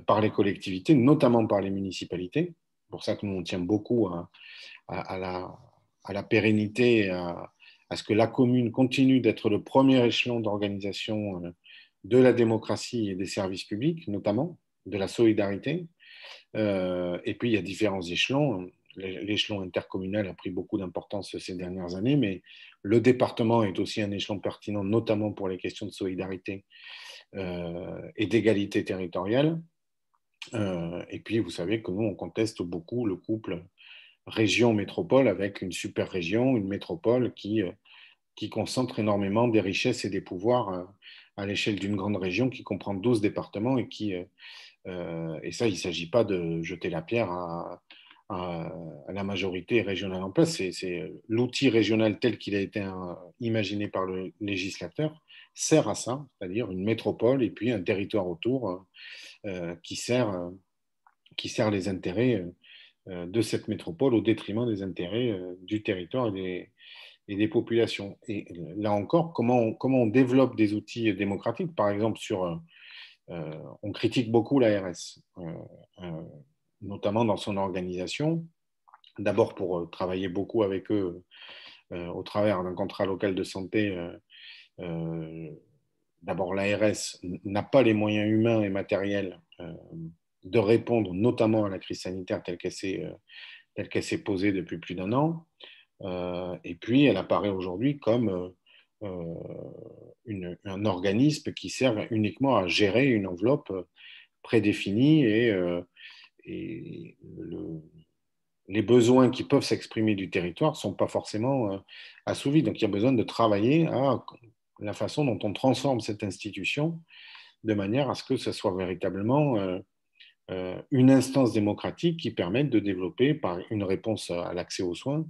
par les collectivités, notamment par les municipalités. C'est pour ça que nous, on tient beaucoup à la pérennité, à ce que la commune continue d'être le premier échelon d'organisation de la démocratie et des services publics, notamment de la solidarité. Et puis, il y a différents échelons. L'échelon intercommunal a pris beaucoup d'importance ces dernières années, mais le département est aussi un échelon pertinent, notamment pour les questions de solidarité et d'égalité territoriale. Et puis, vous savez que nous, on conteste beaucoup le couple région-métropole avec une super région, une métropole qui concentre énormément des richesses et des pouvoirs à l'échelle d'une grande région qui comprend 12 départements et et ça, il ne s'agit pas de jeter la pierre à la majorité régionale en place. C'est l'outil régional tel qu'il a été imaginé par le législateur sert à ça, c'est-à-dire une métropole et puis un territoire autour qui sert les intérêts de cette métropole au détriment des intérêts du territoire et des populations. Et là encore, comment on développe des outils démocratiques, par exemple on critique beaucoup l'ARS, notamment dans son organisation, d'abord pour travailler beaucoup avec eux au travers d'un contrat local de santé. D'abord, l'ARS n'a pas les moyens humains et matériels de répondre notamment à la crise sanitaire telle qu'elle s'est posée depuis plus d'un an. Et puis, elle apparaît aujourd'hui comme un organisme qui sert uniquement à gérer une enveloppe prédéfinie et les besoins qui peuvent s'exprimer du territoire ne sont pas forcément assouvis. Donc, il y a besoin de travailler à la façon dont on transforme cette institution de manière à ce que ce soit véritablement une instance démocratique qui permette de développer par une réponse à l'accès aux soins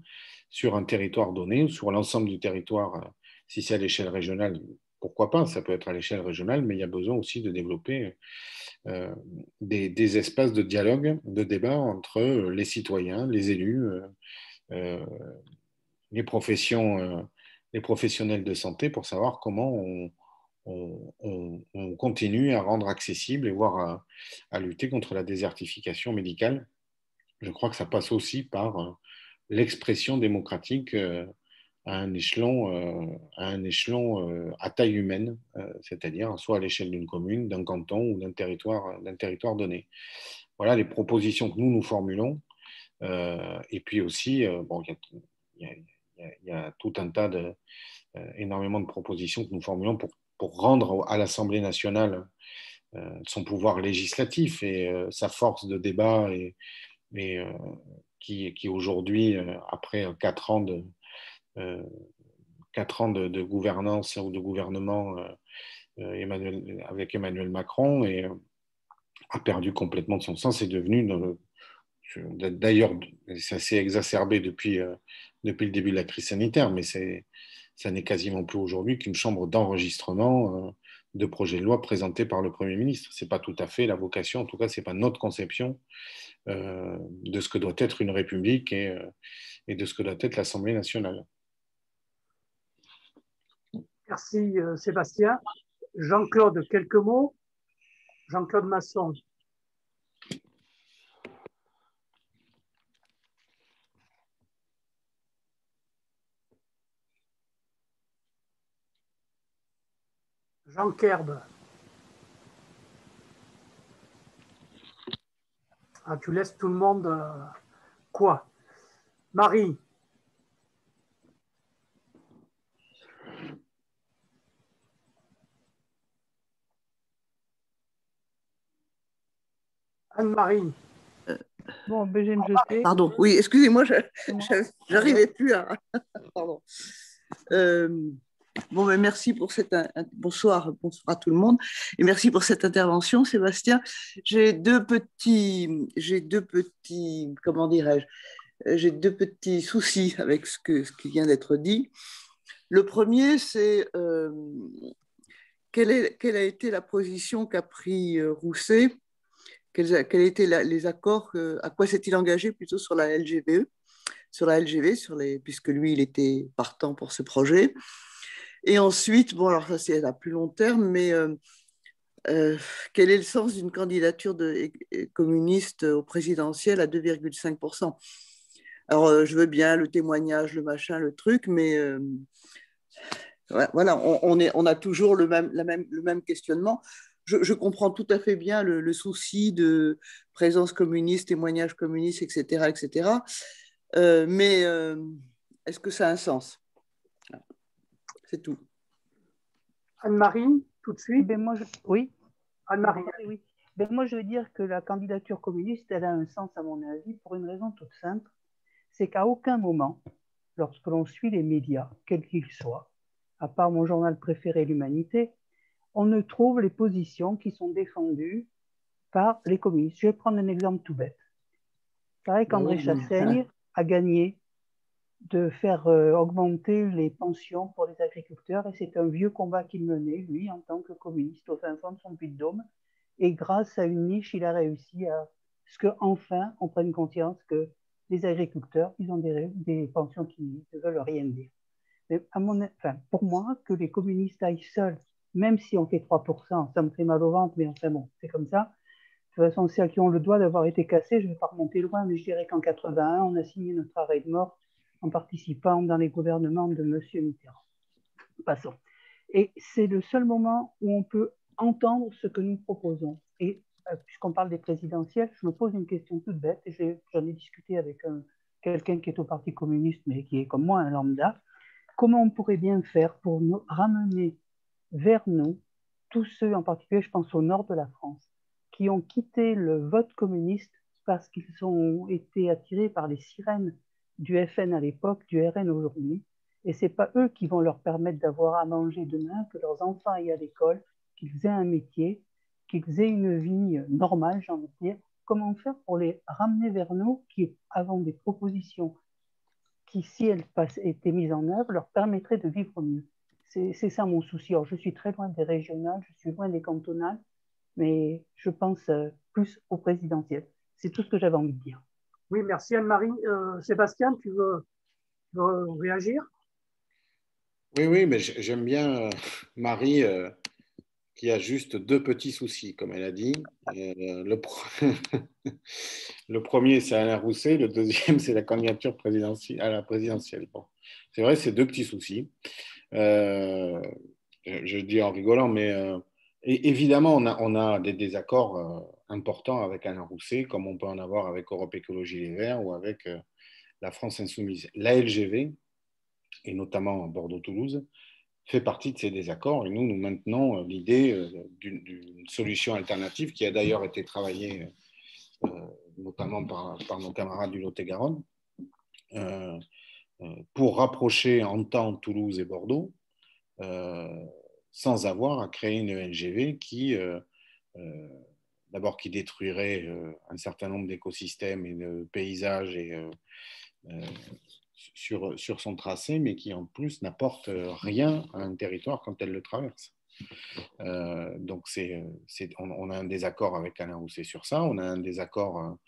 sur un territoire donné, ou sur l'ensemble du territoire, si c'est à l'échelle régionale, pourquoi pas, ça peut être à l'échelle régionale, mais il y a besoin aussi de développer des espaces de dialogue, de débat entre les citoyens, les élus, euh, les les professionnels de santé pour savoir comment on continue à rendre accessible et voire à lutter contre la désertification médicale. Je crois que ça passe aussi par l'expression démocratique à un échelon à taille humaine, c'est-à-dire soit à l'échelle d'une commune, d'un canton ou d'un territoire donné. Voilà les propositions que nous formulons. Et puis aussi, bon, il y a tout un tas énormément de propositions que nous formulons pour rendre à l'Assemblée nationale son pouvoir législatif et sa force de débat et qui aujourd'hui, après 4 ans 4 ans de gouvernance ou de gouvernement avec Emmanuel Macron et a perdu complètement de son sens. C'est devenu, d'ailleurs, ça s'est exacerbé depuis le début de la crise sanitaire, mais ça n'est quasiment plus aujourd'hui qu'une chambre d'enregistrement de projets de loi présentés par le Premier ministre. Ce n'est pas tout à fait la vocation, en tout cas, ce n'est pas notre conception de ce que doit être une République et de ce que doit être l'Assemblée nationale. Merci Sébastien. Jean-Claude, quelques mots. Jean-Claude Masson. Jean Kerbe. Ah, tu laisses tout le monde quoi? Marie. Anne-Marie. Bon, ben, je vais me jeter. Pardon, oui, excusez-moi, j'arrivais plus à... Pardon. Bon, ben, merci pour cette... Bonsoir à tout le monde. Et merci pour cette intervention, Sébastien. J'ai deux petits, comment dirais-je, j'ai deux petits soucis avec ce qui vient d'être dit. Le premier, c'est quelle a été la position qu'a pris Rousset, quels étaient les accords, à quoi s'est-il engagé plutôt sur la LGVE, puisque lui, il était partant pour ce projet. Et ensuite, bon, alors ça c'est à plus long terme, mais quel est le sens d'une candidature communiste au présidentiel à 2,5%? Alors, je veux bien le témoignage, le machin, le truc, mais voilà, on a toujours le même questionnement. Je comprends tout à fait bien le souci de présence communiste, témoignage communiste, etc., etc. Mais est-ce que ça a un sens? C'est tout. Anne-Marie, tout de suite. Ben, oui. Anne-Marie. Oui. Ben, moi, je veux dire que la candidature communiste, elle a un sens, à mon avis, pour une raison toute simple. C'est qu'à aucun moment, lorsque l'on suit les médias, quels qu'ils soient, à part mon journal préféré, l'Humanité, on ne trouve les positions qui sont défendues par les communistes. Je vais prendre un exemple tout bête. C'est vrai qu'André Chassaigne a gagné de faire augmenter les pensions pour les agriculteurs, et c'est un vieux combat qu'il menait, lui, en tant que communiste, au fin fond de son Puy-de-Dôme. Et grâce à une niche, il a réussi à ce qu'enfin on prenne conscience que les agriculteurs, ils ont des pensions qui ne veulent rien dire. Mais pour moi, que les communistes aillent seuls, même si on fait 3%, ça me fait mal au ventre, mais enfin bon, c'est comme ça. De toute façon, c'est à qui on le doit d'avoir été cassé. Je ne vais pas remonter loin, mais je dirais qu'en 81, on a signé notre arrêt de mort en participant dans les gouvernements de M. Mitterrand. Passons. Et c'est le seul moment où on peut entendre ce que nous proposons. Et puisqu'on parle des présidentielles, je me pose une question toute bête, et j'en ai discuté avec quelqu'un qui est au Parti communiste, mais qui est comme moi un lambda. Comment on pourrait bien faire pour nous ramener vers nous tous ceux, en particulier, je pense au nord de la France, qui ont quitté le vote communiste parce qu'ils ont été attirés par les sirènes du FN à l'époque, du RN aujourd'hui, et ce n'est pas eux qui vont leur permettre d'avoir à manger demain, que leurs enfants aillent à l'école, qu'ils aient un métier, qu'ils aient une vie normale, j'ai envie de dire. Comment faire pour les ramener vers nous, qui avons des propositions qui, si elles étaient mises en œuvre, leur permettraient de vivre mieux? C'est ça mon souci. Alors, je suis très loin des régionales, je suis loin des cantonales, mais je pense plus au présidentiel. C'est tout ce que j'avais envie de dire. Oui, merci Anne-Marie. Sébastien, tu veux réagir? Oui, mais j'aime bien Marie qui a juste deux petits soucis, comme elle a dit. Le premier, c'est Alain Rousset. Le deuxième, c'est la candidature à la présidentielle. Bon. C'est vrai, c'est deux petits soucis. Je dis en rigolant, mais évidemment, on a des désaccords importants avec Alain Rousset, comme on peut en avoir avec Europe Écologie Les Verts ou avec la France Insoumise. La LGV, et notamment Bordeaux-Toulouse, fait partie de ces désaccords. Et nous maintenons l'idée d'une solution alternative qui a d'ailleurs été travaillée notamment par nos camarades du Lot-et-Garonne, pour rapprocher en temps Toulouse et Bordeaux, sans avoir à créer une LGV qui, d'abord, qui détruirait un certain nombre d'écosystèmes et de paysages sur son tracé, mais qui en plus n'apporte rien à un territoire quand elle le traverse. Donc on a un désaccord avec Alain Rousset sur ça, on a un désaccord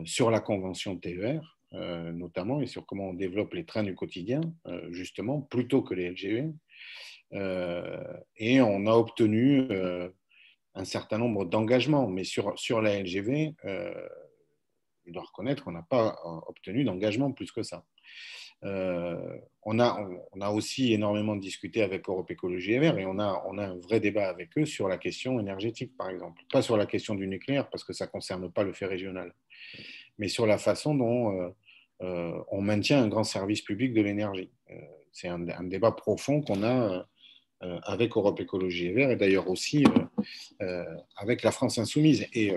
sur la convention TER, notamment, et sur comment on développe les trains du quotidien, justement, plutôt que les LGV. Et on a obtenu un certain nombre d'engagements, mais sur la LGV, je dois reconnaître qu'on n'a pas obtenu d'engagement plus que ça. On a aussi énormément discuté avec Europe Écologie et Verts, et on a un vrai débat avec eux sur la question énergétique, par exemple. Pas sur la question du nucléaire, parce que ça ne concerne pas le fait régional, mais sur la façon dont on maintient un grand service public de l'énergie. C'est un débat profond qu'on a avec Europe Écologie et Verts, et d'ailleurs aussi avec la France Insoumise. Et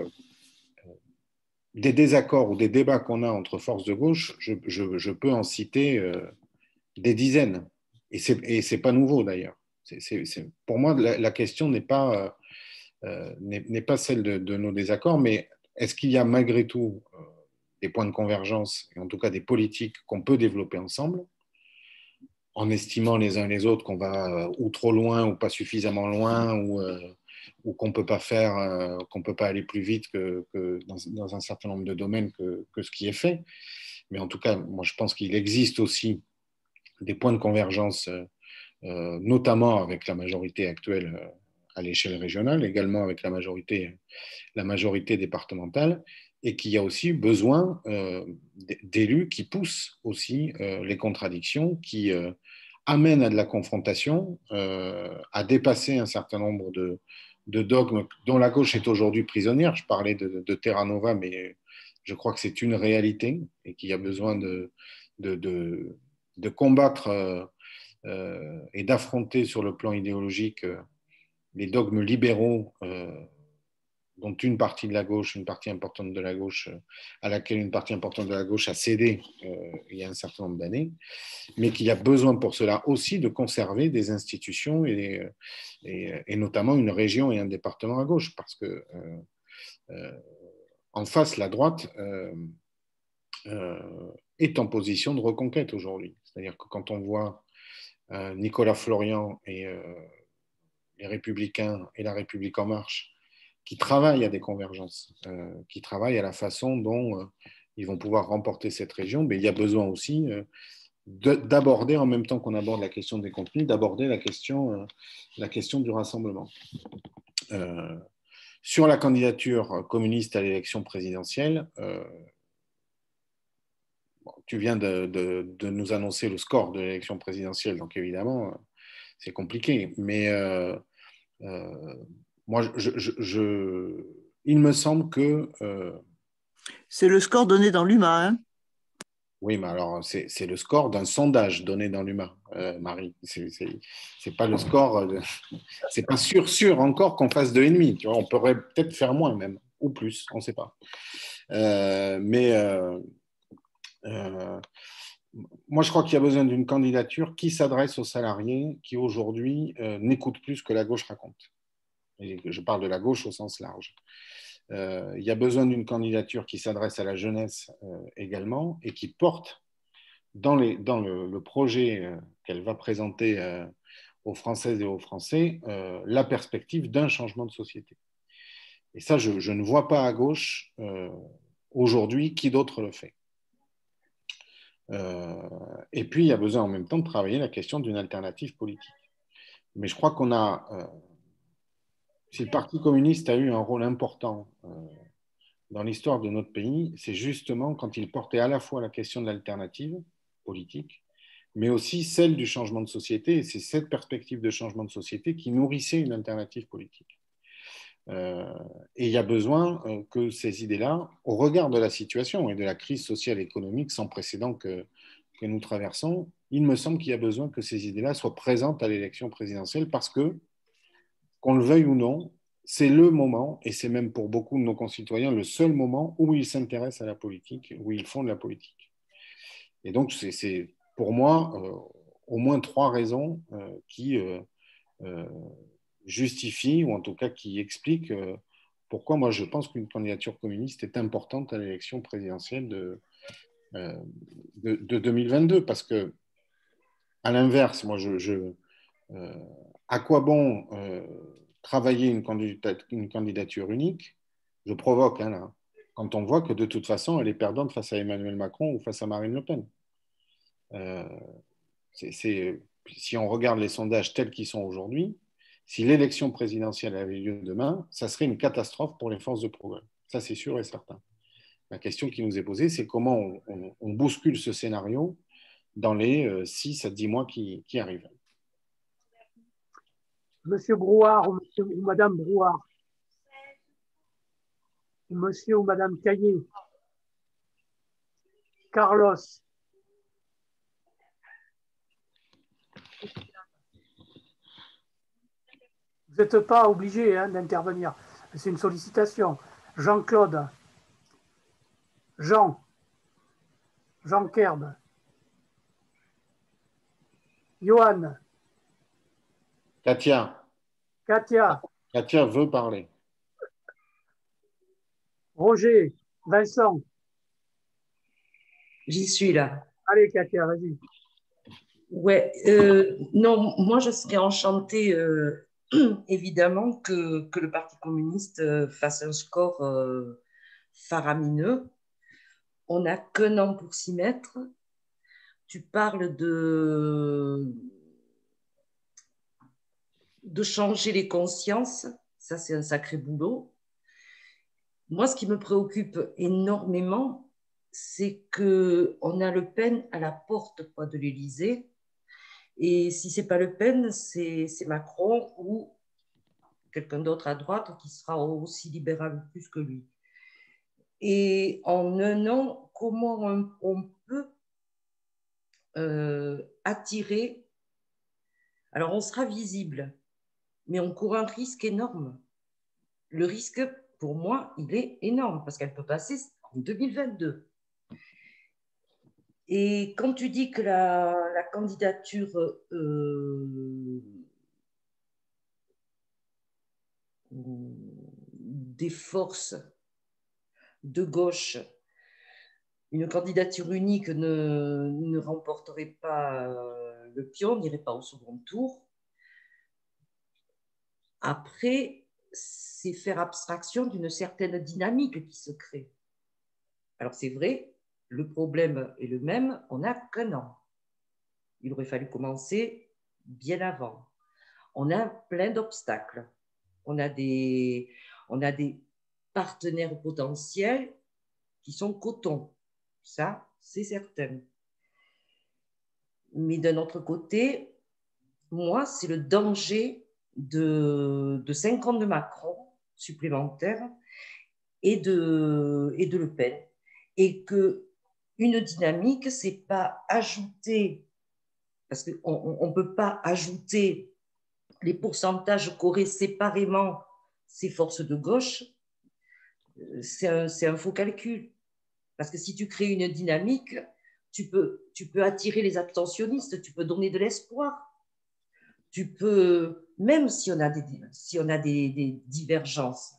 des désaccords ou des débats qu'on a entre forces de gauche, je peux en citer des dizaines. Et ce n'est pas nouveau d'ailleurs. Pour moi, la question n'est pas celle de nos désaccords, mais est-ce qu'il y a malgré tout des points de convergence, et en tout cas des politiques qu'on peut développer ensemble, en estimant les uns les autres qu'on va ou trop loin ou pas suffisamment loin, ou qu'on peut pas faire, qu'on peut pas aller plus vite que dans un certain nombre de domaines que ce qui est fait. Mais en tout cas, moi je pense qu'il existe aussi des points de convergence, notamment avec la majorité actuelle à l'échelle régionale, également avec la majorité départementale, et qu'il y a aussi besoin d'élus qui poussent aussi les contradictions, qui amènent à de la confrontation, à dépasser un certain nombre de dogmes dont la gauche est aujourd'hui prisonnière. Je parlais de Terra Nova, mais je crois que c'est une réalité et qu'il y a besoin de combattre et d'affronter sur le plan idéologique les dogmes libéraux dont une partie de la gauche, une partie importante de la gauche, à laquelle une partie importante de la gauche a cédé il y a un certain nombre d'années, mais qu'il y a besoin pour cela aussi de conserver des institutions et notamment une région et un département à gauche, parce que en face, la droite est en position de reconquête aujourd'hui. C'est-à-dire que quand on voit Nicolas Florian et les Républicains et la République en marche qui travaillent à des convergences, qui travaillent à la façon dont ils vont pouvoir remporter cette région, mais il y a besoin aussi d'aborder, en même temps qu'on aborde la question des contenus, d'aborder la question du rassemblement. Sur la candidature communiste à l'élection présidentielle, tu viens de nous annoncer le score de l'élection présidentielle, donc évidemment, c'est compliqué, mais moi, il me semble que... c'est le score donné dans l'UMA, hein? Oui, mais alors, c'est le score d'un sondage donné dans l'UMA, Marie. C'est pas le score... c'est pas sûr encore qu'on fasse 2,5. Tu vois, on pourrait peut-être faire moins même, ou plus, on ne sait pas. Moi, je crois qu'il y a besoin d'une candidature qui s'adresse aux salariés qui, aujourd'hui, n'écoutent plus ce que la gauche raconte. Et je parle de la gauche au sens large. Il y a besoin d'une candidature qui s'adresse à la jeunesse également et qui porte dans le projet qu'elle va présenter aux Françaises et aux Français la perspective d'un changement de société. Et ça, je ne vois pas à gauche aujourd'hui qui d'autre le fait. Et puis, il y a besoin en même temps de travailler la question d'une alternative politique. Mais je crois qu'on a... si le Parti communiste a eu un rôle important dans l'histoire de notre pays, c'est justement quand il portait à la fois la question de l'alternative politique, mais aussi celle du changement de société. Et c'est cette perspective de changement de société qui nourrissait une alternative politique. Et il y a besoin que ces idées-là, au regard de la situation et de la crise sociale et économique sans précédent que nous traversons, il me semble qu'il y a besoin que ces idées-là soient présentes à l'élection présidentielle parce que, qu'on le veuille ou non, c'est le moment, et c'est même pour beaucoup de nos concitoyens le seul moment où ils s'intéressent à la politique, où ils font de la politique. Et donc, pour moi, au moins 3 raisons qui justifient, ou en tout cas qui expliquent pourquoi moi je pense qu'une candidature communiste est importante à l'élection présidentielle de 2022. Parce que, à l'inverse, moi, à quoi bon travailler une candidature unique? Je provoque, hein, là, quand on voit que de toute façon, elle est perdante face à Emmanuel Macron ou face à Marine Le Pen. Si on regarde les sondages tels qu'ils sont aujourd'hui, si l'élection présidentielle avait lieu demain, ça serait une catastrophe pour les forces de progrès. Ça, c'est sûr et certain. La question qui nous est posée, c'est comment on bouscule ce scénario dans les 6 à 10 mois qui arrivent. Monsieur Brouard ou Madame Brouard, ou Monsieur ou Madame Caillé, Carlos. Vous n'êtes pas obligé d'intervenir, c'est une sollicitation. Jean-Claude, Jean Kerb, Johan, Katia veut parler. Roger, Vincent. J'y suis là. Allez, Katia, vas-y. Ouais, non, moi je serais enchantée évidemment que le Parti communiste fasse un score faramineux. On n'a qu'un an pour s'y mettre. Tu parles de changer les consciences, ça c'est un sacré boulot. Moi, ce qui me préoccupe énormément, c'est qu'on a Le Pen à la porte de l'Élysée. Et si ce n'est pas Le Pen, c'est Macron ou quelqu'un d'autre à droite qui sera aussi libéral plus que lui. Et en un an, comment on peut attirer... Alors, on sera visible, mais on court un risque énorme. Le risque, pour moi, il est énorme parce qu'elle peut passer en 2022. Et quand tu dis que la candidature des forces de gauche, une candidature unique ne remporterait pas le pion, n'irait pas au second tour. Après, c'est faire abstraction d'une certaine dynamique qui se crée. Alors c'est vrai, le problème est le même, on n'a qu'un an. Il aurait fallu commencer bien avant. On a plein d'obstacles. On a des partenaires potentiels qui sont coton. Ça, c'est certain. Mais d'un autre côté, moi, c'est le danger de 5 ans de Macron supplémentaires et de Le Pen. Et qu'une dynamique, ce n'est pas ajouter, parce qu'on ne peut pas ajouter les pourcentages qu'auraient séparément ces forces de gauche, c'est un faux calcul. Parce que si tu crées une dynamique, tu peux attirer les abstentionnistes, tu peux donner de l'espoir. Tu peux, même si on a des divergences,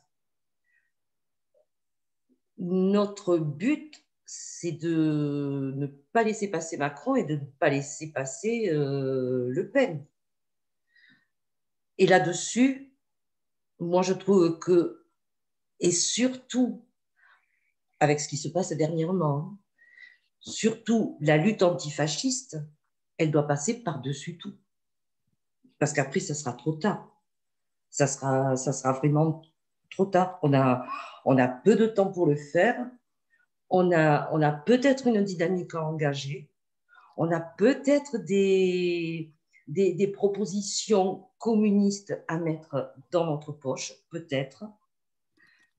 notre but, c'est de ne pas laisser passer Macron et de ne pas laisser passer Le Pen. Et là-dessus, moi, je trouve que, et surtout, avec ce qui se passe dernièrement, surtout la lutte antifasciste, elle doit passer par-dessus tout. Parce qu'après, ça sera trop tard. Ça sera vraiment trop tard. On a peu de temps pour le faire. On a peut-être une dynamique à engager. On a peut-être des propositions communistes à mettre dans notre poche, peut-être.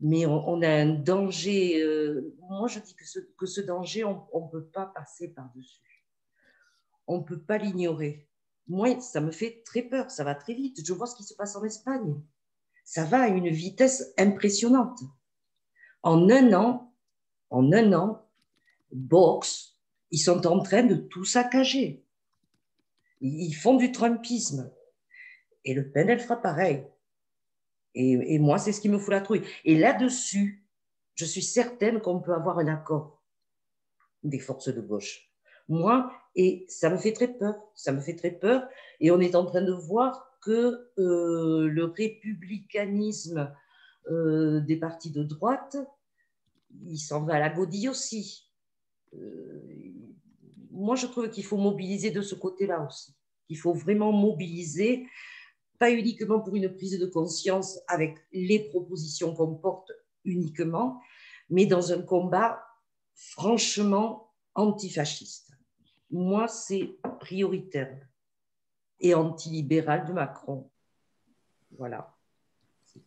Mais on a un danger. Moi, je dis que ce danger, on ne peut pas passer par-dessus. On ne peut pas l'ignorer. Moi, ça me fait très peur. Ça va très vite. Je vois ce qui se passe en Espagne. Ça va à une vitesse impressionnante. En un an, Vox ils sont en train de tout saccager. Ils font du trumpisme. Et Le Pen, elle fera pareil. Et moi, c'est ce qui me fout la trouille. Et là-dessus, je suis certaine qu'on peut avoir un accord des forces de gauche. Moi, et ça me fait très peur. Ça me fait très peur. Et on est en train de voir que le républicanisme des partis de droite, il s'en va à la godille aussi. Moi, je trouve qu'il faut mobiliser de ce côté-là aussi. Il faut vraiment mobiliser, pas uniquement pour une prise de conscience avec les propositions qu'on porte uniquement, mais dans un combat franchement antifasciste. Moi, c'est prioritaire. Et antilibéral de Macron. Voilà.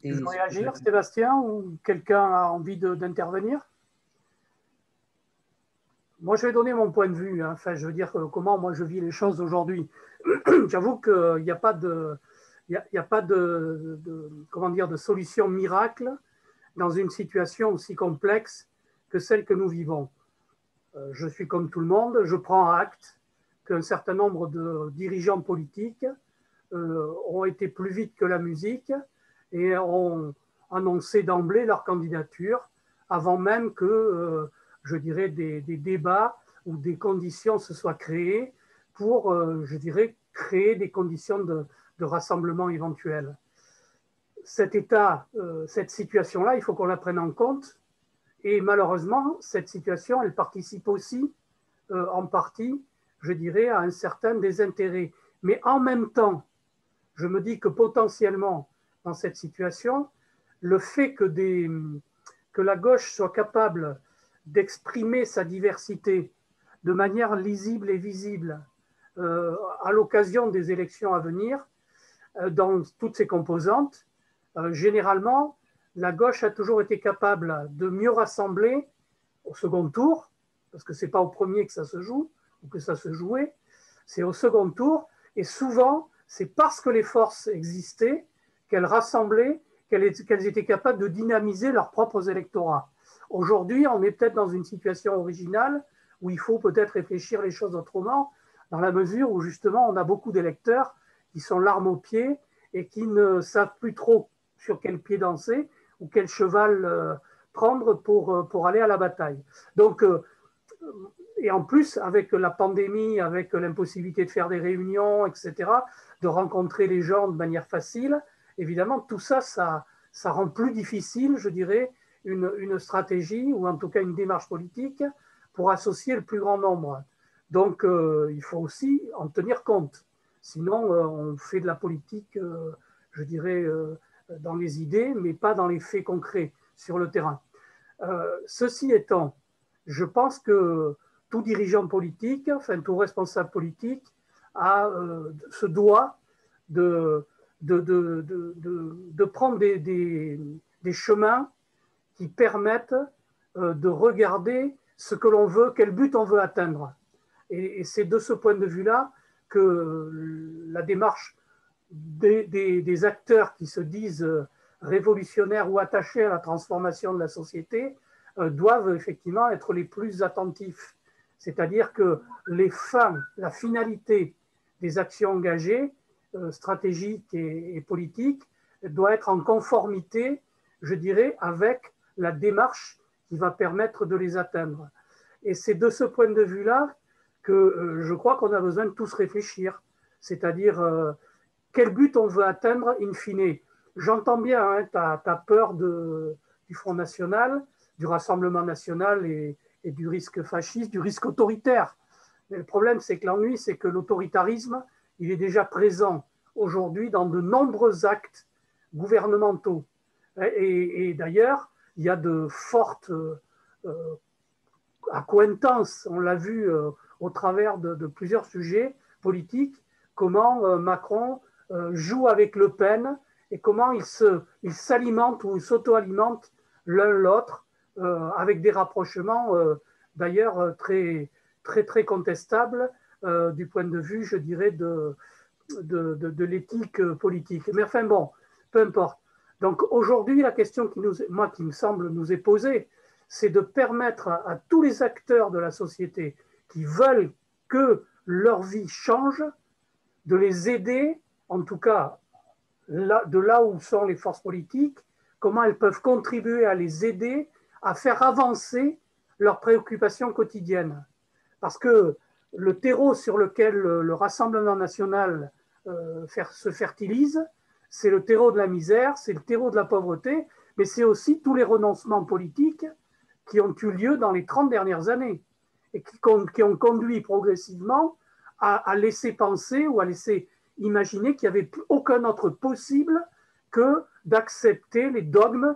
Tu veux réagir, Sébastien, ou quelqu'un a envie d'intervenir? Moi, je vais donner mon point de vue. Hein. Enfin, je veux dire comment moi je vis les choses aujourd'hui. J'avoue qu'il n'y a pas de, comment dire, de solution miracle dans une situation aussi complexe que celle que nous vivons. Je suis comme tout le monde, je prends acte qu'un certain nombre de dirigeants politiques ont été plus vite que la musique et ont annoncé d'emblée leur candidature avant même que, je dirais, des débats ou des conditions se soient créées pour, je dirais, créer des conditions de rassemblement éventuel. Cet état, cette situation-là, il faut qu'on la prenne en compte. Et malheureusement, cette situation, elle participe aussi en partie, je dirais, à un certain désintérêt. Mais en même temps, je me dis que potentiellement, dans cette situation, le fait que la gauche soit capable d'exprimer sa diversité de manière lisible et visible à l'occasion des élections à venir, dans toutes ses composantes, généralement, la gauche a toujours été capable de mieux rassembler au second tour, parce que ce n'est pas au premier que ça se joue, ou que ça se jouait, c'est au second tour, et souvent, c'est parce que les forces existaient qu'elles rassemblaient, qu'elles étaient capables de dynamiser leurs propres électorats. Aujourd'hui, on est peut-être dans une situation originale où il faut peut-être réfléchir les choses autrement, dans la mesure où justement on a beaucoup d'électeurs qui sont l'arme au pied et qui ne savent plus trop sur quel pied danser ou quel cheval prendre pour aller à la bataille. Donc, et en plus, avec la pandémie, avec l'impossibilité de faire des réunions, etc., de rencontrer les gens de manière facile, évidemment, tout ça, ça rend plus difficile, je dirais, une stratégie ou en tout cas une démarche politique pour associer le plus grand nombre. Donc, il faut aussi en tenir compte. Sinon, on fait de la politique, je dirais, dans les idées, mais pas dans les faits concrets sur le terrain. Ceci étant, je pense que tout dirigeant politique, enfin tout responsable politique, se doit de prendre des chemins qui permettent de regarder ce que l'on veut, quel but on veut atteindre. Et c'est de ce point de vue-là que la démarche des acteurs qui se disent révolutionnaires ou attachés à la transformation de la société doivent effectivement être les plus attentifs. C'est-à-dire que les fins, la finalité des actions engagées, stratégiques et politiques, doit être en conformité, je dirais, avec la démarche qui va permettre de les atteindre. Et c'est de ce point de vue-là que je crois qu'on a besoin de tous réfléchir. C'est-à-dire, quel but on veut atteindre in fine. J'entends bien hein, ta peur du Front National, du Rassemblement National et du risque fasciste, du risque autoritaire. Mais le problème, c'est que l'ennui, c'est que l'autoritarisme, il est déjà présent aujourd'hui dans de nombreux actes gouvernementaux. Et d'ailleurs, il y a de fortes accointances, on l'a vu au travers de plusieurs sujets politiques, comment Macron joue avec Le Pen et comment ils s'alimentent ou s'auto-alimentent l'un l'autre avec des rapprochements d'ailleurs très, très, très contestables du point de vue, je dirais, de l'éthique politique. Mais enfin bon, peu importe. Donc aujourd'hui, la question qui me semble nous est posée, c'est de permettre à tous les acteurs de la société, qui veulent que leur vie change, de les aider, en tout cas de là où sont les forces politiques, comment elles peuvent contribuer à les aider à faire avancer leurs préoccupations quotidiennes. Parce que le terreau sur lequel le Rassemblement national se fertilise, c'est le terreau de la misère, c'est le terreau de la pauvreté, mais c'est aussi tous les renoncements politiques qui ont eu lieu dans les 30 dernières années et qui ont conduit progressivement à laisser penser ou à laisser imaginer qu'il n'y avait aucun autre possible que d'accepter les dogmes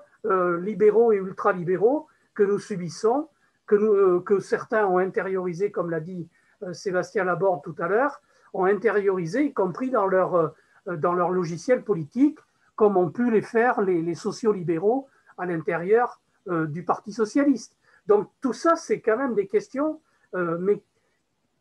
libéraux et ultralibéraux que nous subissons, que certains ont intériorisé, comme l'a dit Sébastien Laborde tout à l'heure, ont intériorisé, y compris dans leur logiciel politique, comme ont pu les faire les sociolibéraux à l'intérieur du Parti socialiste. Donc tout ça, c'est quand même des questions, mais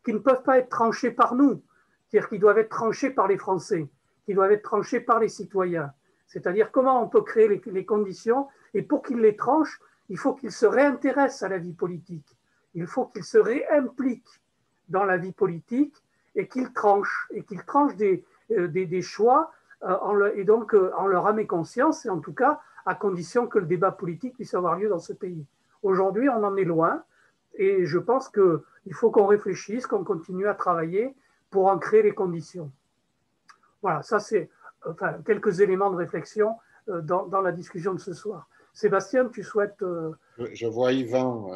qui ne peuvent pas être tranchées par nous, c'est-à-dire qui doivent être tranchées par les Français, qui doivent être tranchées par les citoyens. C'est-à-dire comment on peut créer les conditions, et pour qu'ils les tranchent, il faut qu'ils se réintéressent à la vie politique, il faut qu'ils se réimpliquent dans la vie politique et qu'ils tranchent des choix et donc en leur âme et conscience, et en tout cas à condition que le débat politique puisse avoir lieu dans ce pays. Aujourd'hui, on en est loin, et je pense qu'il faut qu'on réfléchisse, qu'on continue à travailler pour en créer les conditions. Voilà, ça c'est quelques éléments de réflexion dans la discussion de ce soir. Sébastien, tu souhaites... Je vois Yvan.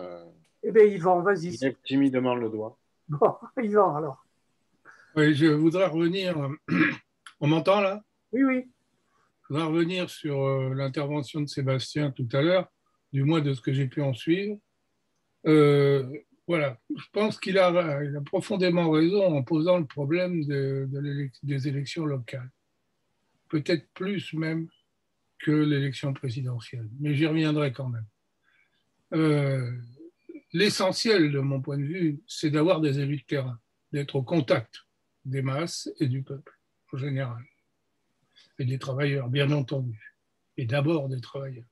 Eh bien, Yvan, vas-y. Il lève timidement le doigt. Bon, Yvan, alors. Oui, je voudrais revenir... On m'entend là? Oui, oui. Je voudrais revenir sur l'intervention de Sébastien tout à l'heure, du moins de ce que j'ai pu en suivre. Voilà, je pense qu'il a profondément raison en posant le problème des élections locales. Peut-être plus même que l'élection présidentielle, mais j'y reviendrai quand même. L'essentiel, de mon point de vue, c'est d'avoir des élus de terrain, d'être au contact des masses et du peuple en général, et des travailleurs, bien entendu, et d'abord des travailleurs.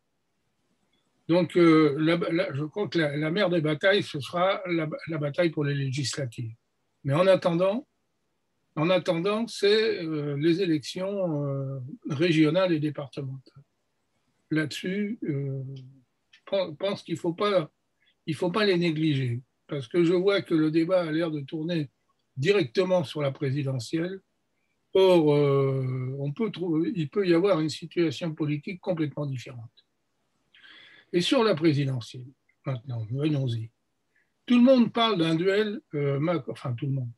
Donc, je crois que la mère des batailles, ce sera la bataille pour les législatives. Mais en attendant, c'est les élections régionales et départementales. Là-dessus, je pense qu'il ne faut pas les négliger, parce que je vois que le débat a l'air de tourner directement sur la présidentielle. Or, il peut y avoir une situation politique complètement différente. Et sur la présidentielle, maintenant, venons-y. Tout le monde parle d'un duel, enfin tout le monde.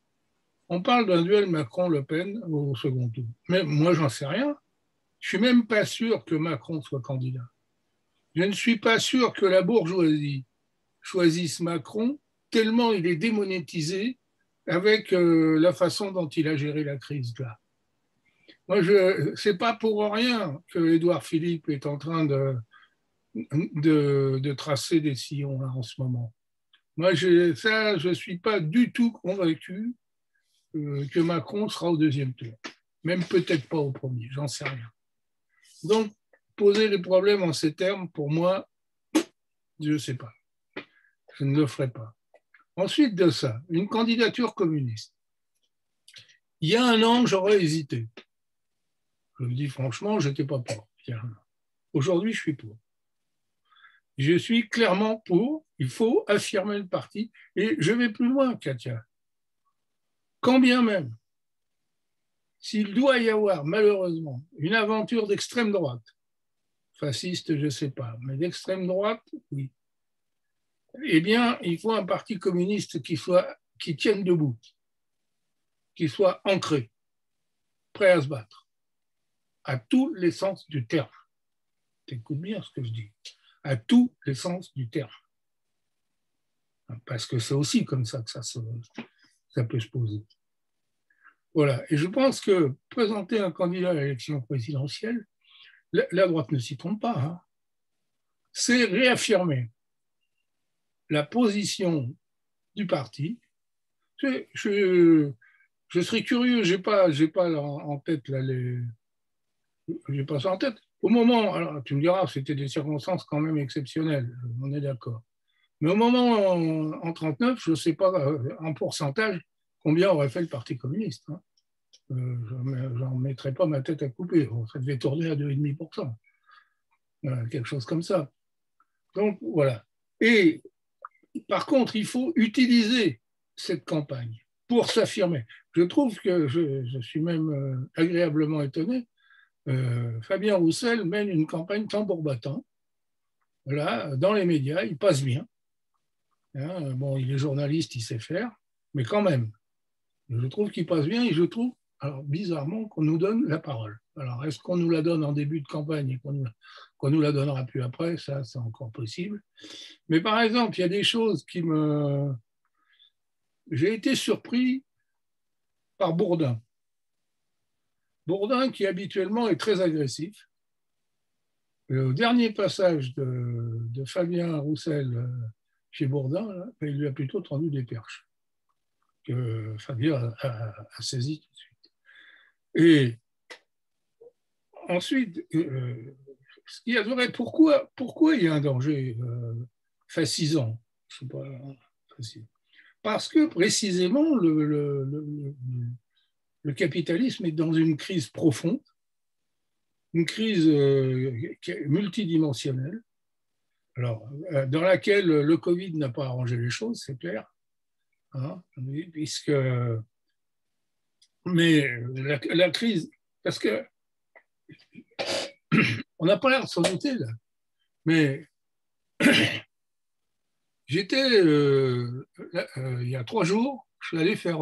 On parle d'un duel Macron-Le Pen au second tour. Mais moi, j'en sais rien. Je suis même pas sûr que Macron soit candidat. Je ne suis pas sûr que la bourgeoisie choisisse Macron tellement il est démonétisé avec la façon dont il a géré la crise là. Moi, c'est pas pour rien que Édouard Philippe est en train de tracer des sillons là, en ce moment. Moi, je ne suis pas du tout convaincu que Macron sera au deuxième tour. Même peut-être pas au premier, j'en sais rien. Donc, poser les problèmes en ces termes, pour moi, je ne sais pas. Je ne le ferai pas. Ensuite de ça, une candidature communiste. Il y a un an, j'aurais hésité. Je me dis franchement, je n'étais pas pour. Aujourd'hui, je suis pour. Je suis clairement pour. Il faut affirmer le parti. Et je vais plus loin, Katia. Quand bien même, s'il doit y avoir malheureusement une aventure d'extrême droite, fasciste, je ne sais pas, mais d'extrême droite, oui, eh bien, il faut un parti communiste qui tienne debout, qui soit ancré, prêt à se battre, à tous les sens du terme. T'écoutes bien ce que je dis, à tous les sens du terme. Parce que c'est aussi comme ça que ça peut se poser. Voilà. Et je pense que présenter un candidat à l'élection présidentielle, la droite ne s'y trompe pas, hein. C'est réaffirmer la position du parti. Je serais curieux, j'ai pas en tête là, j'ai pas ça en tête. Au moment, alors tu me diras, c'était des circonstances quand même exceptionnelles, on est d'accord. Mais au moment, en 1939, je ne sais pas en pourcentage combien aurait fait le Parti communiste. Hein. Je n'en mettrais pas ma tête à couper. Ça devait tourner à 2,5%. Quelque chose comme ça. Donc, voilà. Et par contre, il faut utiliser cette campagne pour s'affirmer. Je trouve que je suis même agréablement étonné. Fabien Roussel mène une campagne tambour battant. Là, dans les médias, il passe bien. Hein, bon, il est journaliste, il sait faire, mais quand même, je trouve qu'il passe bien et je trouve, alors bizarrement, qu'on nous donne la parole. Alors, est-ce qu'on nous la donne en début de campagne et qu'on nous la donnera plus après? Ça, c'est encore possible. Mais par exemple, il y a des choses qui me... J'ai été surpris par Bourdin. Bourdin, qui habituellement est très agressif. Au dernier passage de Fabien Roussel chez Bourdin, là, il lui a plutôt tendu des perches que Fabien a saisi tout de suite. Et ensuite, ce qu'il y a vrai, pourquoi il y a un danger fascisant? Je sais pas, facile. Parce que précisément, le capitalisme est dans une crise profonde, une crise multidimensionnelle, alors, dans laquelle le Covid n'a pas arrangé les choses, c'est clair, hein, puisque... Mais la crise, parce que on n'a pas l'air de s'en douter, là, mais j'étais, il y a 3 jours, je suis allé faire,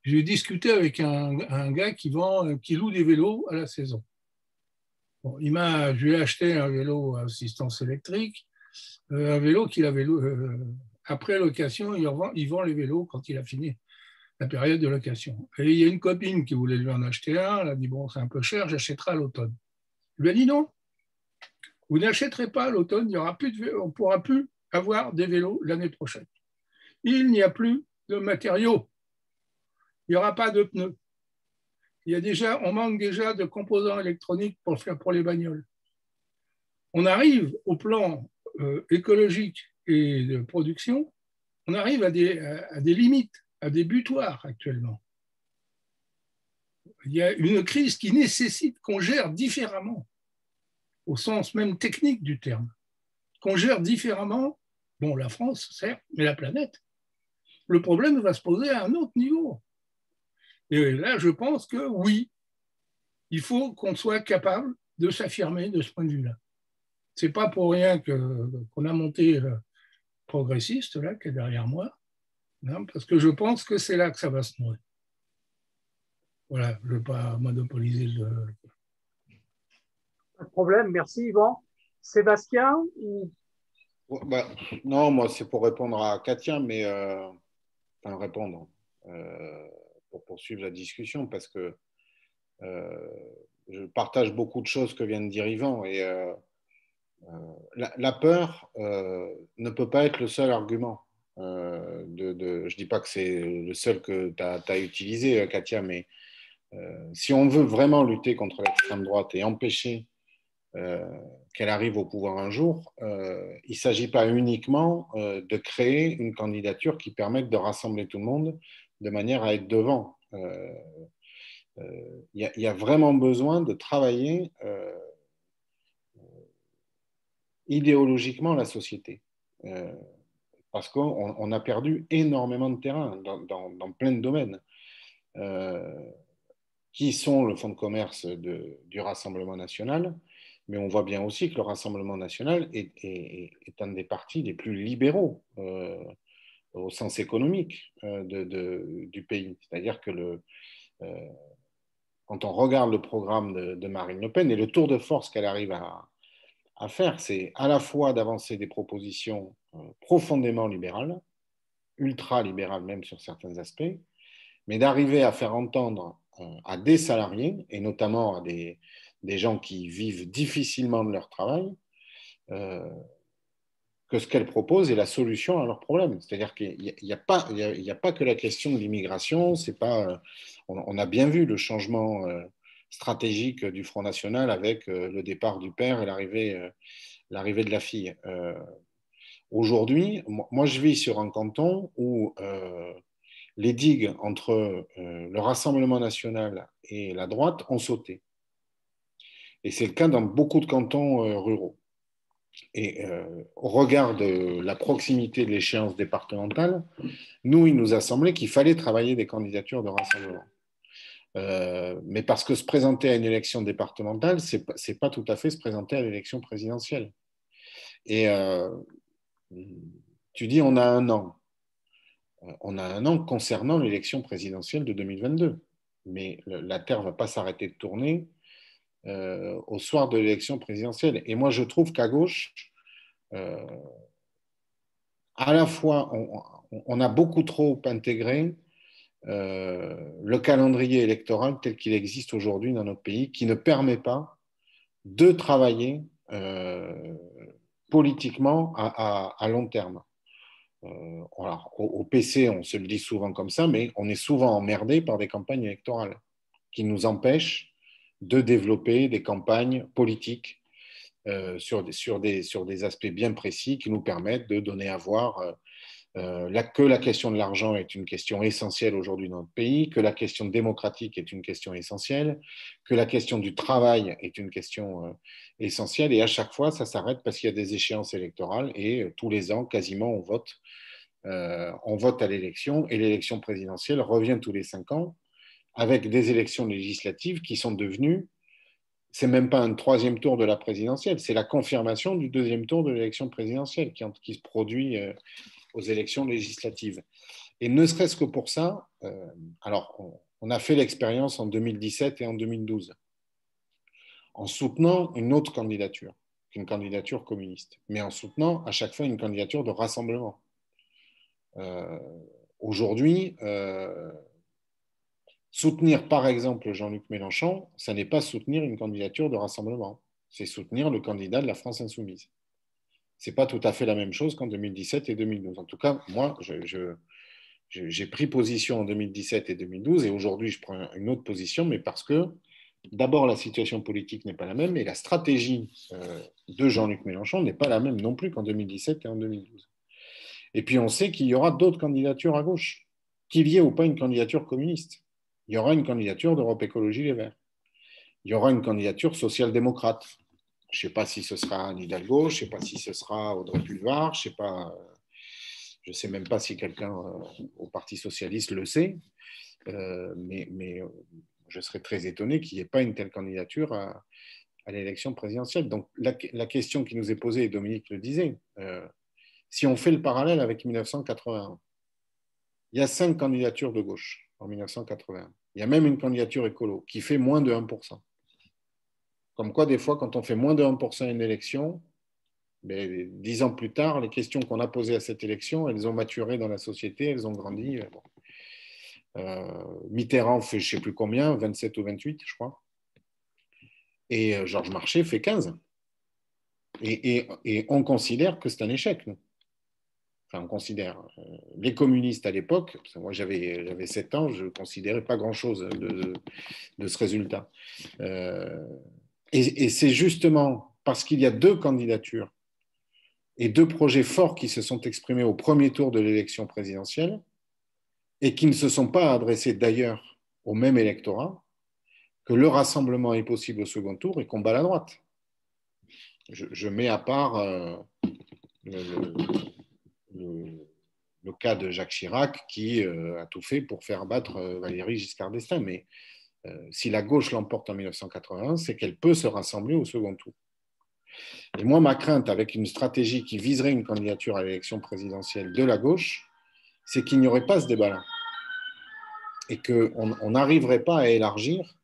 j'ai discuté avec un gars qui loue des vélos à la saison. Bon, je lui ai acheté un vélo à assistance électrique, un vélo qu'il avait après location, il vend les vélos quand il a fini la période de location. Et il y a une copine qui voulait lui en acheter un, elle a dit bon, c'est un peu cher, j'achèterai à l'automne. Je lui ai dit non, vous n'achèterez pas à l'automne, on ne pourra plus avoir des vélos l'année prochaine. Il n'y a plus de matériaux, il n'y aura pas de pneus. On manque déjà de composants électroniques pour les bagnoles. On arrive au plan écologique et de production, on arrive à des limites, à des butoirs actuellement. Il y a une crise qui nécessite qu'on gère différemment, au sens même technique du terme. Qu'on gère différemment, bon, la France, certes, mais la planète. Le problème va se poser à un autre niveau. Et là, je pense que oui, il faut qu'on soit capable de s'affirmer de ce point de vue-là. Ce n'est pas pour rien qu'on a monté progressiste, là, qui est derrière moi, hein, parce que je pense que c'est là que ça va se nourrir. Voilà, je ne veux pas monopoliser le... Pas de problème, merci Yvan. Sébastien Bah, non, moi c'est pour répondre à Katia, mais enfin répondre, pour poursuivre la discussion, parce que je partage beaucoup de choses que vient de dire Yvan, et la peur ne peut pas être le seul argument. Je ne dis pas que c'est le seul que tu as utilisé, Katia, mais si on veut vraiment lutter contre l'extrême droite et empêcher qu'elle arrive au pouvoir un jour, il ne s'agit pas uniquement de créer une candidature qui permette de rassembler tout le monde de manière à être devant. Il y a vraiment besoin de travailler idéologiquement la société. Parce qu'on a perdu énormément de terrain dans plein de domaines. Qui sont le fonds de commerce du Rassemblement national, mais on voit bien aussi que le Rassemblement national est un des partis les plus libéraux au sens économique du pays. C'est-à-dire que quand on regarde le programme de Marine Le Pen et le tour de force qu'elle arrive à faire, c'est à la fois d'avancer des propositions profondément libérales, ultra-libérales même sur certains aspects, mais d'arriver à faire entendre à des salariés, et notamment à des gens qui vivent difficilement de leur travail, que ce qu'elle propose est la solution à leurs problèmes. C'est-à-dire qu'il n'y a pas que la question de l'immigration. On a bien vu le changement stratégique du Front National avec le départ du père et l'arrivée de la fille. Aujourd'hui, moi, je vis sur un canton où les digues entre le Rassemblement national et la droite ont sauté. Et c'est le cas dans beaucoup de cantons ruraux. Et au regard de la proximité de l'échéance départementale, nous, il nous a semblé qu'il fallait travailler des candidatures de rassemblement. Mais parce que se présenter à une élection départementale, c'est pas tout à fait se présenter à l'élection présidentielle. Et tu dis, on a un an. On a un an concernant l'élection présidentielle de 2022. Mais la Terre ne va pas s'arrêter de tourner au soir de l'élection présidentielle. Et moi, je trouve qu'à gauche, à la fois, on a beaucoup trop intégré le calendrier électoral tel qu'il existe aujourd'hui dans notre pays, qui ne permet pas de travailler politiquement à long terme. Alors, au PC, on se le dit souvent comme ça, mais on est souvent emmerdé par des campagnes électorales qui nous empêchent de développer des campagnes politiques sur des aspects bien précis qui nous permettent de donner à voir que la question de l'argent est une question essentielle aujourd'hui dans notre pays, que la question démocratique est une question essentielle, que la question du travail est une question essentielle. Et à chaque fois, ça s'arrête parce qu'il y a des échéances électorales et tous les ans, quasiment, on vote à l'élection. Et l'élection présidentielle revient tous les 5 ans avec des élections législatives qui sont devenues, c'est même pas un troisième tour de la présidentielle, c'est la confirmation du deuxième tour de l'élection présidentielle qui se produit aux élections législatives. Et ne serait-ce que pour ça, alors on a fait l'expérience en 2017 et en 2012, en soutenant une autre candidature, qu'une candidature communiste, mais en soutenant à chaque fois une candidature de rassemblement. Aujourd'hui, soutenir par exemple Jean-Luc Mélenchon, ça n'est pas soutenir une candidature de rassemblement, c'est soutenir le candidat de la France insoumise. Ce n'est pas tout à fait la même chose qu'en 2017 et 2012. En tout cas, moi, j'ai pris position en 2017 et 2012 et aujourd'hui, je prends une autre position, mais parce que d'abord, la situation politique n'est pas la même et la stratégie de Jean-Luc Mélenchon n'est pas la même non plus qu'en 2017 et en 2012. Et puis, on sait qu'il y aura d'autres candidatures à gauche, qu'il y ait ou pas une candidature communiste. Il y aura une candidature d'Europe Écologie Les Verts. Il y aura une candidature social-démocrate. Je ne sais pas si ce sera Anne Hidalgo, je ne sais pas si ce sera Audrey Pulvar, je ne sais même pas si quelqu'un au Parti socialiste le sait, mais je serais très étonné qu'il n'y ait pas une telle candidature à l'élection présidentielle. Donc la question qui nous est posée, et Dominique le disait, si on fait le parallèle avec 1981, il y a 5 candidatures de gauche en 1981. Il y a même une candidature écolo qui fait moins de 1%. Comme quoi, des fois, quand on fait moins de 1% à une élection, 10 ans plus tard, les questions qu'on a posées à cette élection, elles ont maturé dans la société, elles ont grandi. Mitterrand fait je ne sais plus combien, 27 ou 28, je crois. Et Georges Marchais fait 15. Et on considère que c'est un échec, nous. Enfin, on considère. Les communistes à l'époque, moi j'avais 7 ans, je ne considérais pas grand-chose de ce résultat. Et c'est justement parce qu'il y a 2 candidatures et 2 projets forts qui se sont exprimés au premier tour de l'élection présidentielle et qui ne se sont pas adressés d'ailleurs au même électorat, que le rassemblement est possible au second tour et qu'on bat la droite. Je mets à part le cas de Jacques Chirac qui a tout fait pour faire battre Valéry Giscard d'Estaing. Mais si la gauche l'emporte en 1981, c'est qu'elle peut se rassembler au second tour. Et moi, ma crainte avec une stratégie qui viserait une candidature à l'élection présidentielle de la gauche, c'est qu'il n'y aurait pas ce débat-là. Et qu'on n'arriverait pas à élargir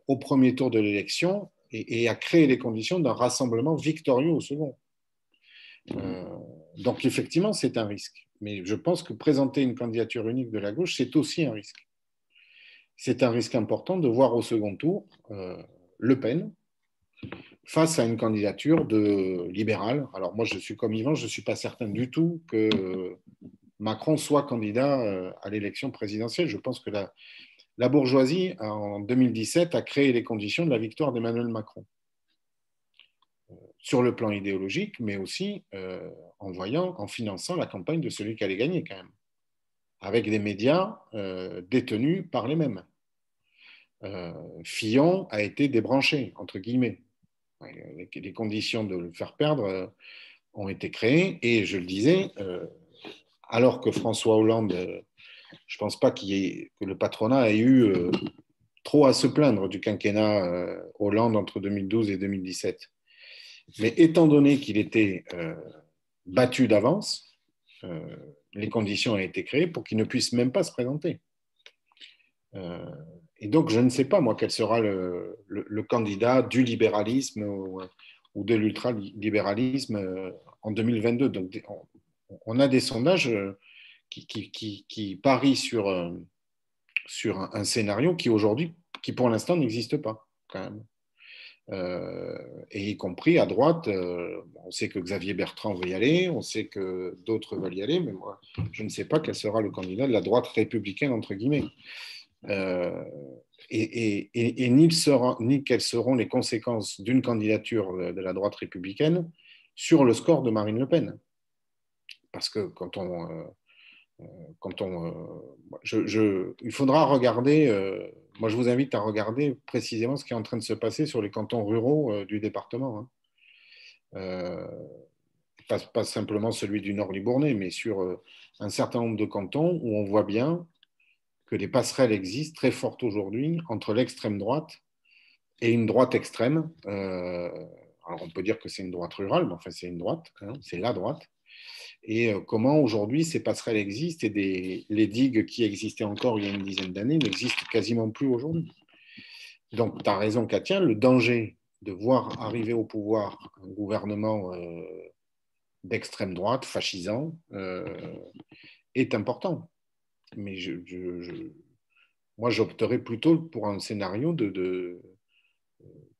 au premier tour de l'élection et à créer les conditions d'un rassemblement victorieux au second. Donc effectivement, c'est un risque. Mais je pense que présenter une candidature unique de la gauche, c'est aussi un risque. C'est un risque important de voir au second tour Le Pen face à une candidature de libéral. Alors moi, je suis comme Yvan, je ne suis pas certain du tout que Macron soit candidat à l'élection présidentielle. Je pense que la bourgeoisie, en 2017, a créé les conditions de la victoire d'Emmanuel Macron. sur le plan idéologique, mais aussi en finançant la campagne de celui qui allait gagner quand même, avec des médias détenus par les mêmes. Fillon a été débranché, entre guillemets. Les conditions de le faire perdre ont été créées, et je le disais, alors que François Hollande, je ne pense pas que le patronat ait eu trop à se plaindre du quinquennat Hollande entre 2012 et 2017. Mais étant donné qu'il était battu d'avance, les conditions ont été créées pour qu'il ne puisse même pas se présenter. Et donc, je ne sais pas, moi, quel sera le candidat du libéralisme ou de l'ultralibéralisme en 2022. Donc, on a des sondages qui parient sur un scénario qui aujourd'hui, qui pour l'instant n'existe pas, quand même. Et y compris à droite, on sait que Xavier Bertrand veut y aller, on sait que d'autres veulent y aller, mais moi, je ne sais pas quel sera le candidat de la droite républicaine, entre guillemets. Et ni quelles seront les conséquences d'une candidature de la droite républicaine sur le score de Marine Le Pen. Parce que il faudra regarder, moi je vous invite à regarder précisément ce qui est en train de se passer sur les cantons ruraux du département. Pas simplement celui du Nord Libournais, mais sur un certain nombre de cantons où on voit bien que des passerelles existent très fortes aujourd'hui entre l'extrême droite et une droite extrême. Alors on peut dire que c'est une droite rurale, mais enfin c'est une droite, hein, c'est la droite. Et comment aujourd'hui ces passerelles existent et les digues qui existaient encore il y a une dizaine d'années n'existent quasiment plus aujourd'hui. Donc tu as raison Katia, le danger de voir arriver au pouvoir un gouvernement d'extrême droite, fascisant, est important. Mais moi j'opterais plutôt pour un scénario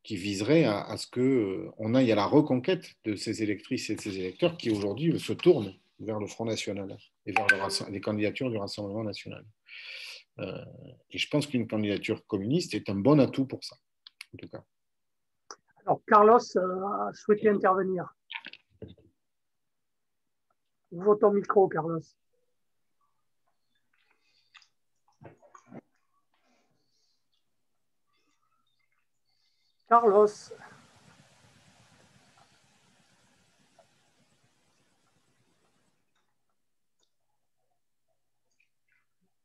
qui viserait à ce qu'on aille à la reconquête de ces électrices et de ces électeurs qui aujourd'hui se tournent vers le Front National et vers les candidatures du Rassemblement National. Et je pense qu'une candidature communiste est un bon atout pour ça, en tout cas. Alors, Carlos a souhaité intervenir. Ouvre ton micro, Carlos. Carlos.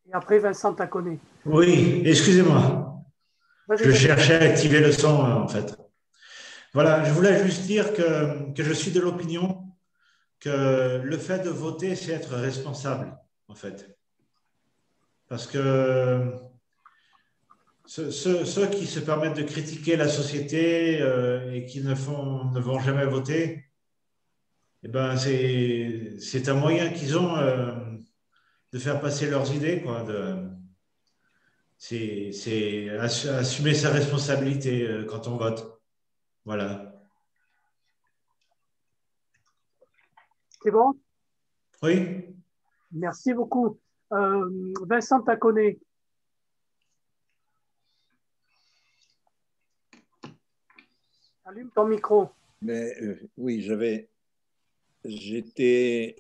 Et après, Vincent Taconnet. Oui, excusez-moi. Je cherchais à activer le son, en fait. Voilà, je voulais juste dire que je suis de l'opinion que le fait de voter, c'est être responsable, en fait. Parce que ceux qui se permettent de critiquer la société et qui ne vont jamais voter, eh ben c'est un moyen qu'ils ont de faire passer leurs idées, quoi. C'est assumer sa responsabilité quand on vote. Voilà. C'est bon? Oui. Merci beaucoup. Vincent Taconnet. Allume ton micro. Mais oui, j'étais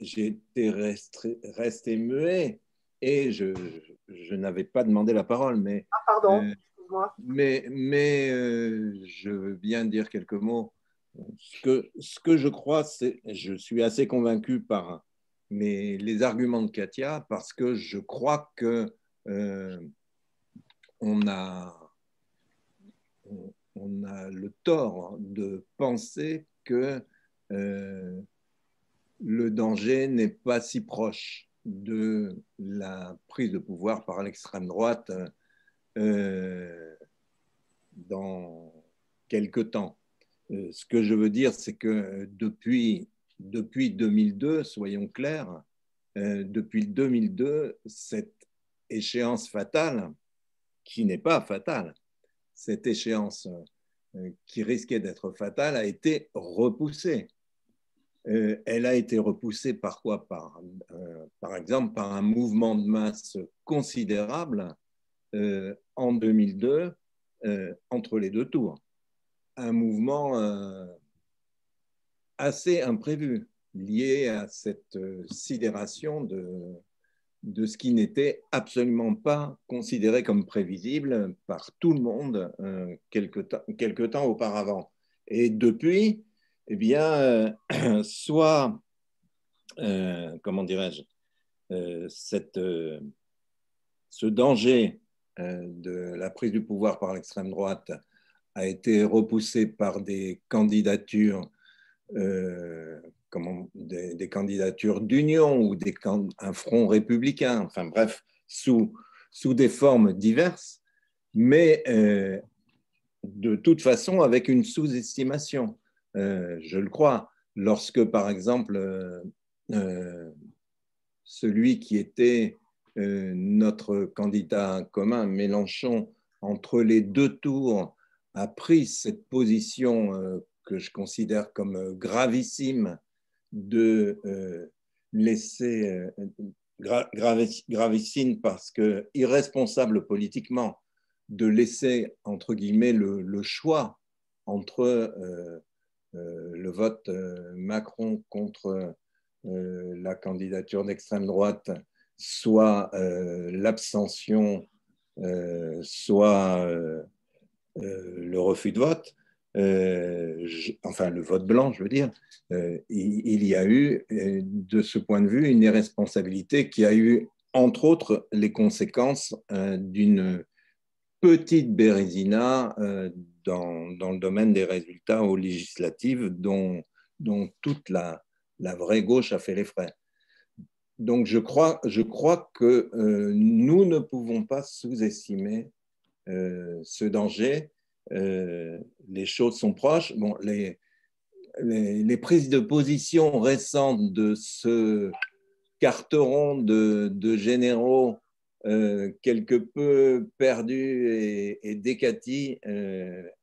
resté muet et je n'avais pas demandé la parole. Mais, ah, pardon, excuse-moi. Je veux bien dire quelques mots. Ce que je crois, je suis assez convaincu par les arguments de Katia parce que je crois que on a le tort de penser que le danger n'est pas si proche de la prise de pouvoir par l'extrême droite dans quelque temps. Ce que je veux dire, c'est que depuis 2002, soyons clairs, depuis 2002, cette échéance fatale, qui n'est pas fatale, cette échéance qui risquait d'être fatale a été repoussée. Elle a été repoussée par quoi? Par exemple, par un mouvement de masse considérable en 2002 entre les deux tours. Un mouvement assez imprévus, liés à cette sidération de ce qui n'était absolument pas considéré comme prévisible par tout le monde quelque temps auparavant. Et depuis, eh bien, soit, comment dirais-je, ce danger de la prise du pouvoir par l'extrême droite a été repoussé par des candidatures, des candidatures d'union ou un front républicain, enfin bref, sous des formes diverses, mais de toute façon avec une sous-estimation, je le crois. Lorsque, par exemple, celui qui était notre candidat commun, Mélenchon, entre les deux tours, a pris cette position que je considère comme gravissime de laisser gravissime parce que irresponsable politiquement de laisser entre guillemets le choix entre le vote Macron contre la candidature d'extrême droite, soit l'abstention, soit le refus de vote, enfin le vote blanc, je veux dire, il y a eu, de ce point de vue, une irresponsabilité qui a eu, entre autres, les conséquences d'une petite bérésina dans le domaine des résultats aux législatives dont toute la vraie gauche a fait les frais. Donc je crois que nous ne pouvons pas sous-estimer ce danger. Les choses sont proches. Bon, les prises de position récentes de ce carteron de généraux quelque peu perdus et décatis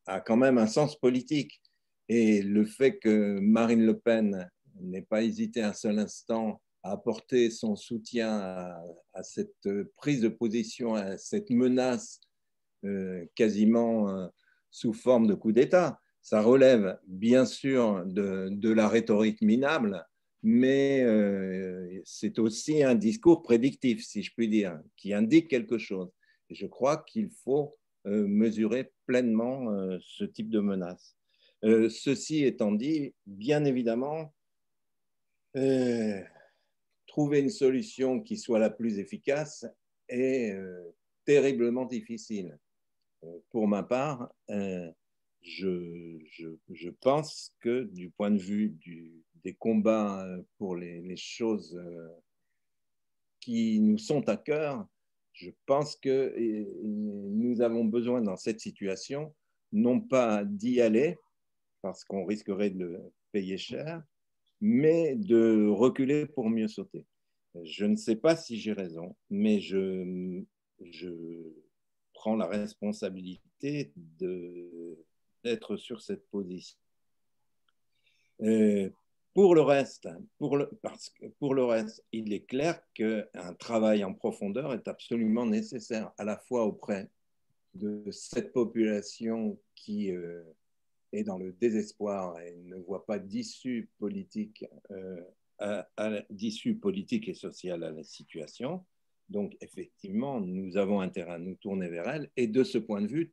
a quand même un sens politique. Et le fait que Marine Le Pen n'ait pas hésité un seul instant à apporter son soutien à cette prise de position, à cette menace quasiment sous forme de coup d'État. Ça relève bien sûr de la rhétorique minable, mais c'est aussi un discours prédictif, si je puis dire, qui indique quelque chose. Et je crois qu'il faut mesurer pleinement ce type de menace. Ceci étant dit, bien évidemment, trouver une solution qui soit la plus efficace est terriblement difficile. Pour ma part, je pense que du point de vue des combats pour les choses qui nous sont à cœur, je pense que nous avons besoin dans cette situation non pas d'y aller, parce qu'on risquerait de le payer cher, mais de reculer pour mieux sauter. Je ne sais pas si j'ai raison, mais je prends la responsabilité d'être sur cette position. Pour le reste, il est clair qu'un travail en profondeur est absolument nécessaire, à la fois auprès de cette population qui est dans le désespoir et ne voit pas d'issue politique, d'issue politique et sociale à la situation. Donc, effectivement, nous avons intérêt à nous tourner vers elle. Et de ce point de vue,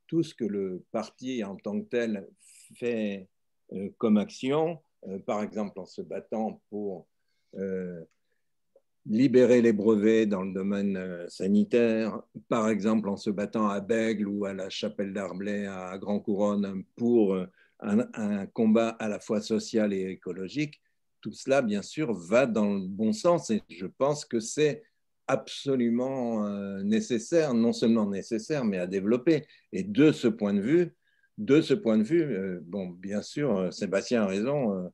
tout ce que le parti en tant que tel fait comme action, par exemple en se battant pour libérer les brevets dans le domaine sanitaire, par exemple en se battant à Bègle ou à la Chapelle d'Arblay à Grand Couronne pour un combat à la fois social et écologique, tout cela, bien sûr, va dans le bon sens et je pense que c'est absolument nécessaire, non seulement nécessaire, mais à développer. Et de ce point de vue, bon, bien sûr, Sébastien a raison,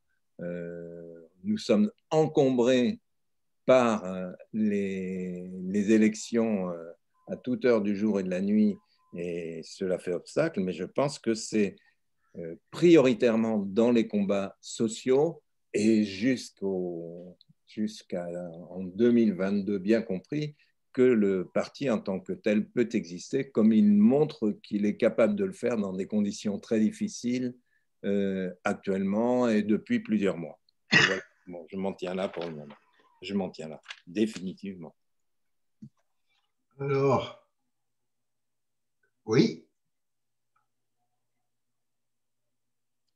nous sommes encombrés par les élections à toute heure du jour et de la nuit, et cela fait obstacle, mais je pense que c'est prioritairement dans les combats sociaux et jusqu'en 2022, bien compris, que le parti en tant que tel peut exister, comme il montre qu'il est capable de le faire dans des conditions très difficiles actuellement et depuis plusieurs mois. Voilà. Bon, je m'en tiens là pour le moment. Je m'en tiens là, définitivement. Alors, oui.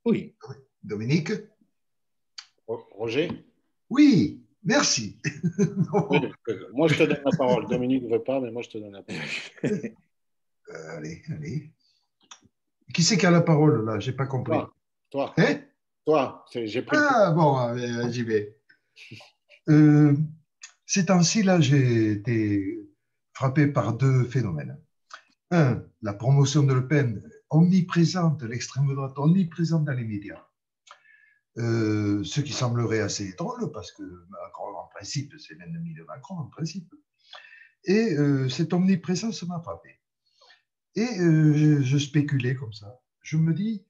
Oui. Dominique? Roger? Oui, merci. Oui, moi, je te donne la parole. Dominique ne veut pas, mais moi, je te donne la parole. Allez, allez. Qui c'est qui a la parole, là? Je n'ai pas compris. Toi. Hein? Toi, j'ai pris Ah, bon, j'y vais. Ces temps-ci, là, j'ai été frappé par deux phénomènes. Un, la promotion de Le Pen omniprésente, l'extrême droite omniprésente dans les médias. Ce qui semblerait assez drôle, parce que Macron, en principe, c'est l'ennemi de Macron, en principe. Et cette omniprésence m'a frappé. Et je spéculais comme ça. Je me dis,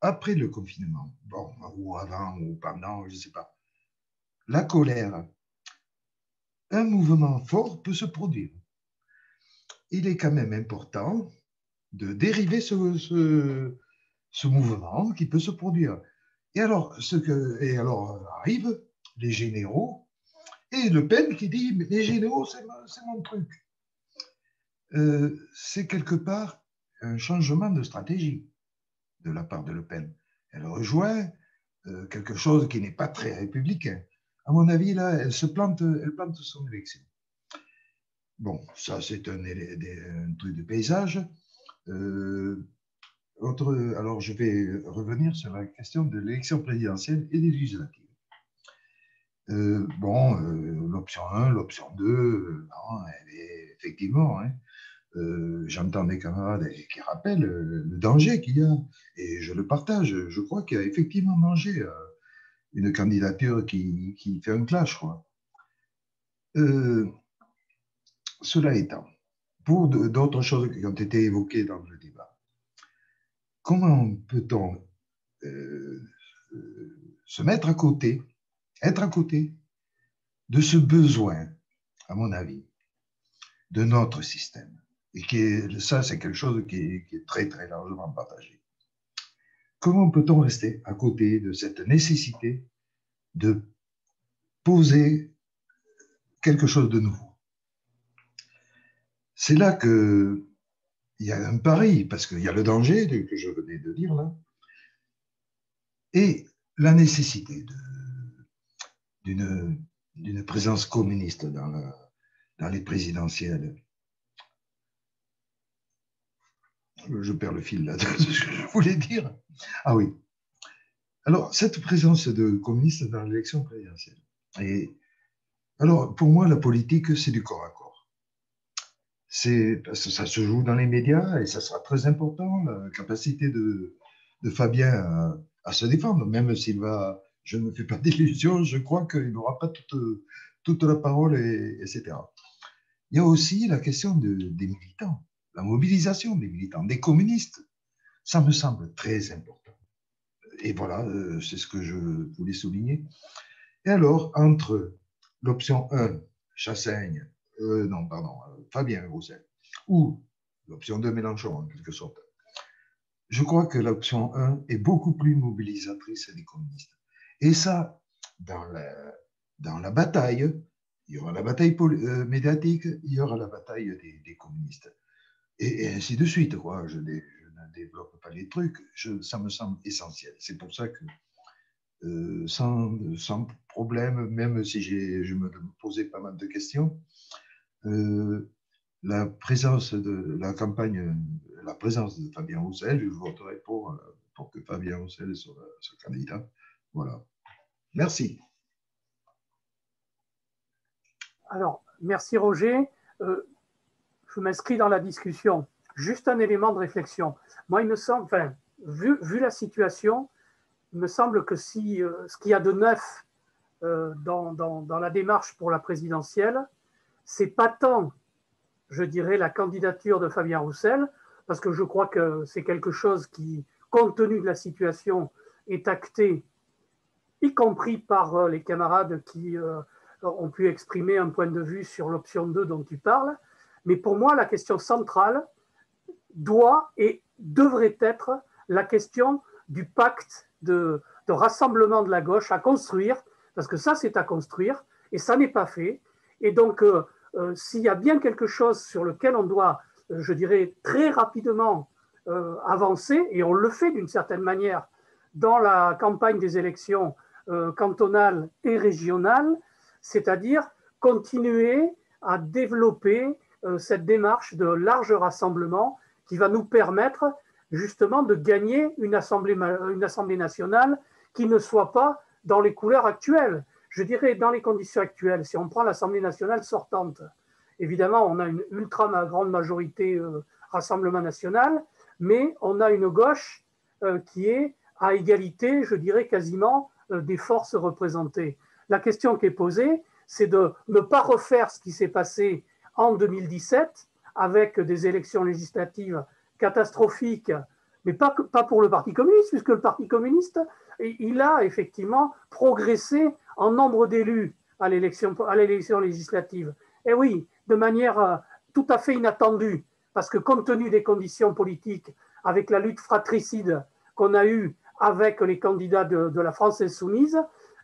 après le confinement, bon, ou avant, ou pendant, je ne sais pas, la colère, un mouvement fort peut se produire. Il est quand même important de dériver ce mouvement qui peut se produire. Et alors, arrivent les généraux et Le Pen qui dit « les généraux, c'est mon truc ». C'est quelque part un changement de stratégie de la part de Le Pen. Elle rejoint quelque chose qui n'est pas très républicain. À mon avis, là, elle plante son élection. Bon, ça, c'est un truc de paysage. Alors, je vais revenir sur la question de l'élection présidentielle et des législatives. L'option 1, l'option 2, non, elle est effectivement, hein, j'entends des camarades qui rappellent le danger qu'il y a, et je le partage. Je crois qu'il y a effectivement danger, une candidature qui fait un clash, quoi. Cela étant, pour d'autres choses qui ont été évoquées dans le débat, comment peut-on se mettre à côté, être à côté de ce besoin, à mon avis, de notre système? Et ça, c'est quelque chose qui est très, très largement partagé. Comment peut-on rester à côté de cette nécessité de poser quelque chose de nouveau? C'est là qu'il y a un pari, parce qu'il y a le danger que je venais de dire là, et la nécessité d'une présence communiste dans les présidentielles. Je perds le fil là de ce que je voulais dire. Ah oui. Alors, cette présence de communistes dans l'élection présidentielle. Et alors, pour moi, la politique, c'est du corps à corps. Parce que ça se joue dans les médias et ça sera très important, la capacité de Fabien à se défendre, même s'il va, je ne me fais pas d'illusions, je crois qu'il n'aura pas toute la parole, etc. Il y a aussi la question des militants, la mobilisation des militants, des communistes. Ça me semble très important. Et voilà, c'est ce que je voulais souligner. Et alors, entre l'option 1, Chassaigne, Fabien Roussel, ou l'option 2, Mélenchon, en quelque sorte, je crois que l'option 1 est beaucoup plus mobilisatrice des communistes. Et ça, dans la bataille, il y aura la bataille médiatique, il y aura la bataille des communistes. Et ainsi de suite, quoi. Je ne développe pas les trucs, ça me semble essentiel. C'est pour ça que, sans problème, même si je me posais pas mal de questions, la présence de la campagne, la présence de Fabien Roussel, je voterai pour que Fabien Roussel soit candidat. Voilà. Merci. Alors, merci Roger. Je m'inscris dans la discussion. Juste un élément de réflexion. Moi, il me semble, vu la situation, il me semble que ce qu'il y a de neuf dans la démarche pour la présidentielle, c'est pas tant, je dirais, la candidature de Fabien Roussel, parce que je crois que c'est quelque chose qui, compte tenu de la situation, est acté, y compris par les camarades qui ont pu exprimer un point de vue sur l'option 2 dont tu parles. Mais pour moi, la question centrale doit et devrait être la question du pacte de rassemblement de la gauche à construire, parce que ça, c'est à construire, et ça n'est pas fait. Et donc, s'il y a bien quelque chose sur lequel on doit, je dirais, très rapidement avancer, et on le fait d'une certaine manière dans la campagne des élections cantonales et régionales, c'est-à-dire continuer à développer cette démarche de large rassemblement qui va nous permettre justement de gagner une assemblée nationale qui ne soit pas dans les couleurs actuelles. Je dirais dans les conditions actuelles, si on prend l'Assemblée nationale sortante, évidemment, on a une ultra grande majorité Rassemblement national, mais on a une gauche qui est à égalité, je dirais quasiment, des forces représentées. La question qui est posée, c'est de ne pas refaire ce qui s'est passé en 2017 avec des élections législatives catastrophiques, mais pas pour le Parti communiste, puisque le Parti communiste, il a effectivement progressé en nombre d'élus à l'élection législative. Et oui, de manière tout à fait inattendue, parce que compte tenu des conditions politiques, avec la lutte fratricide qu'on a eue avec les candidats de la France insoumise,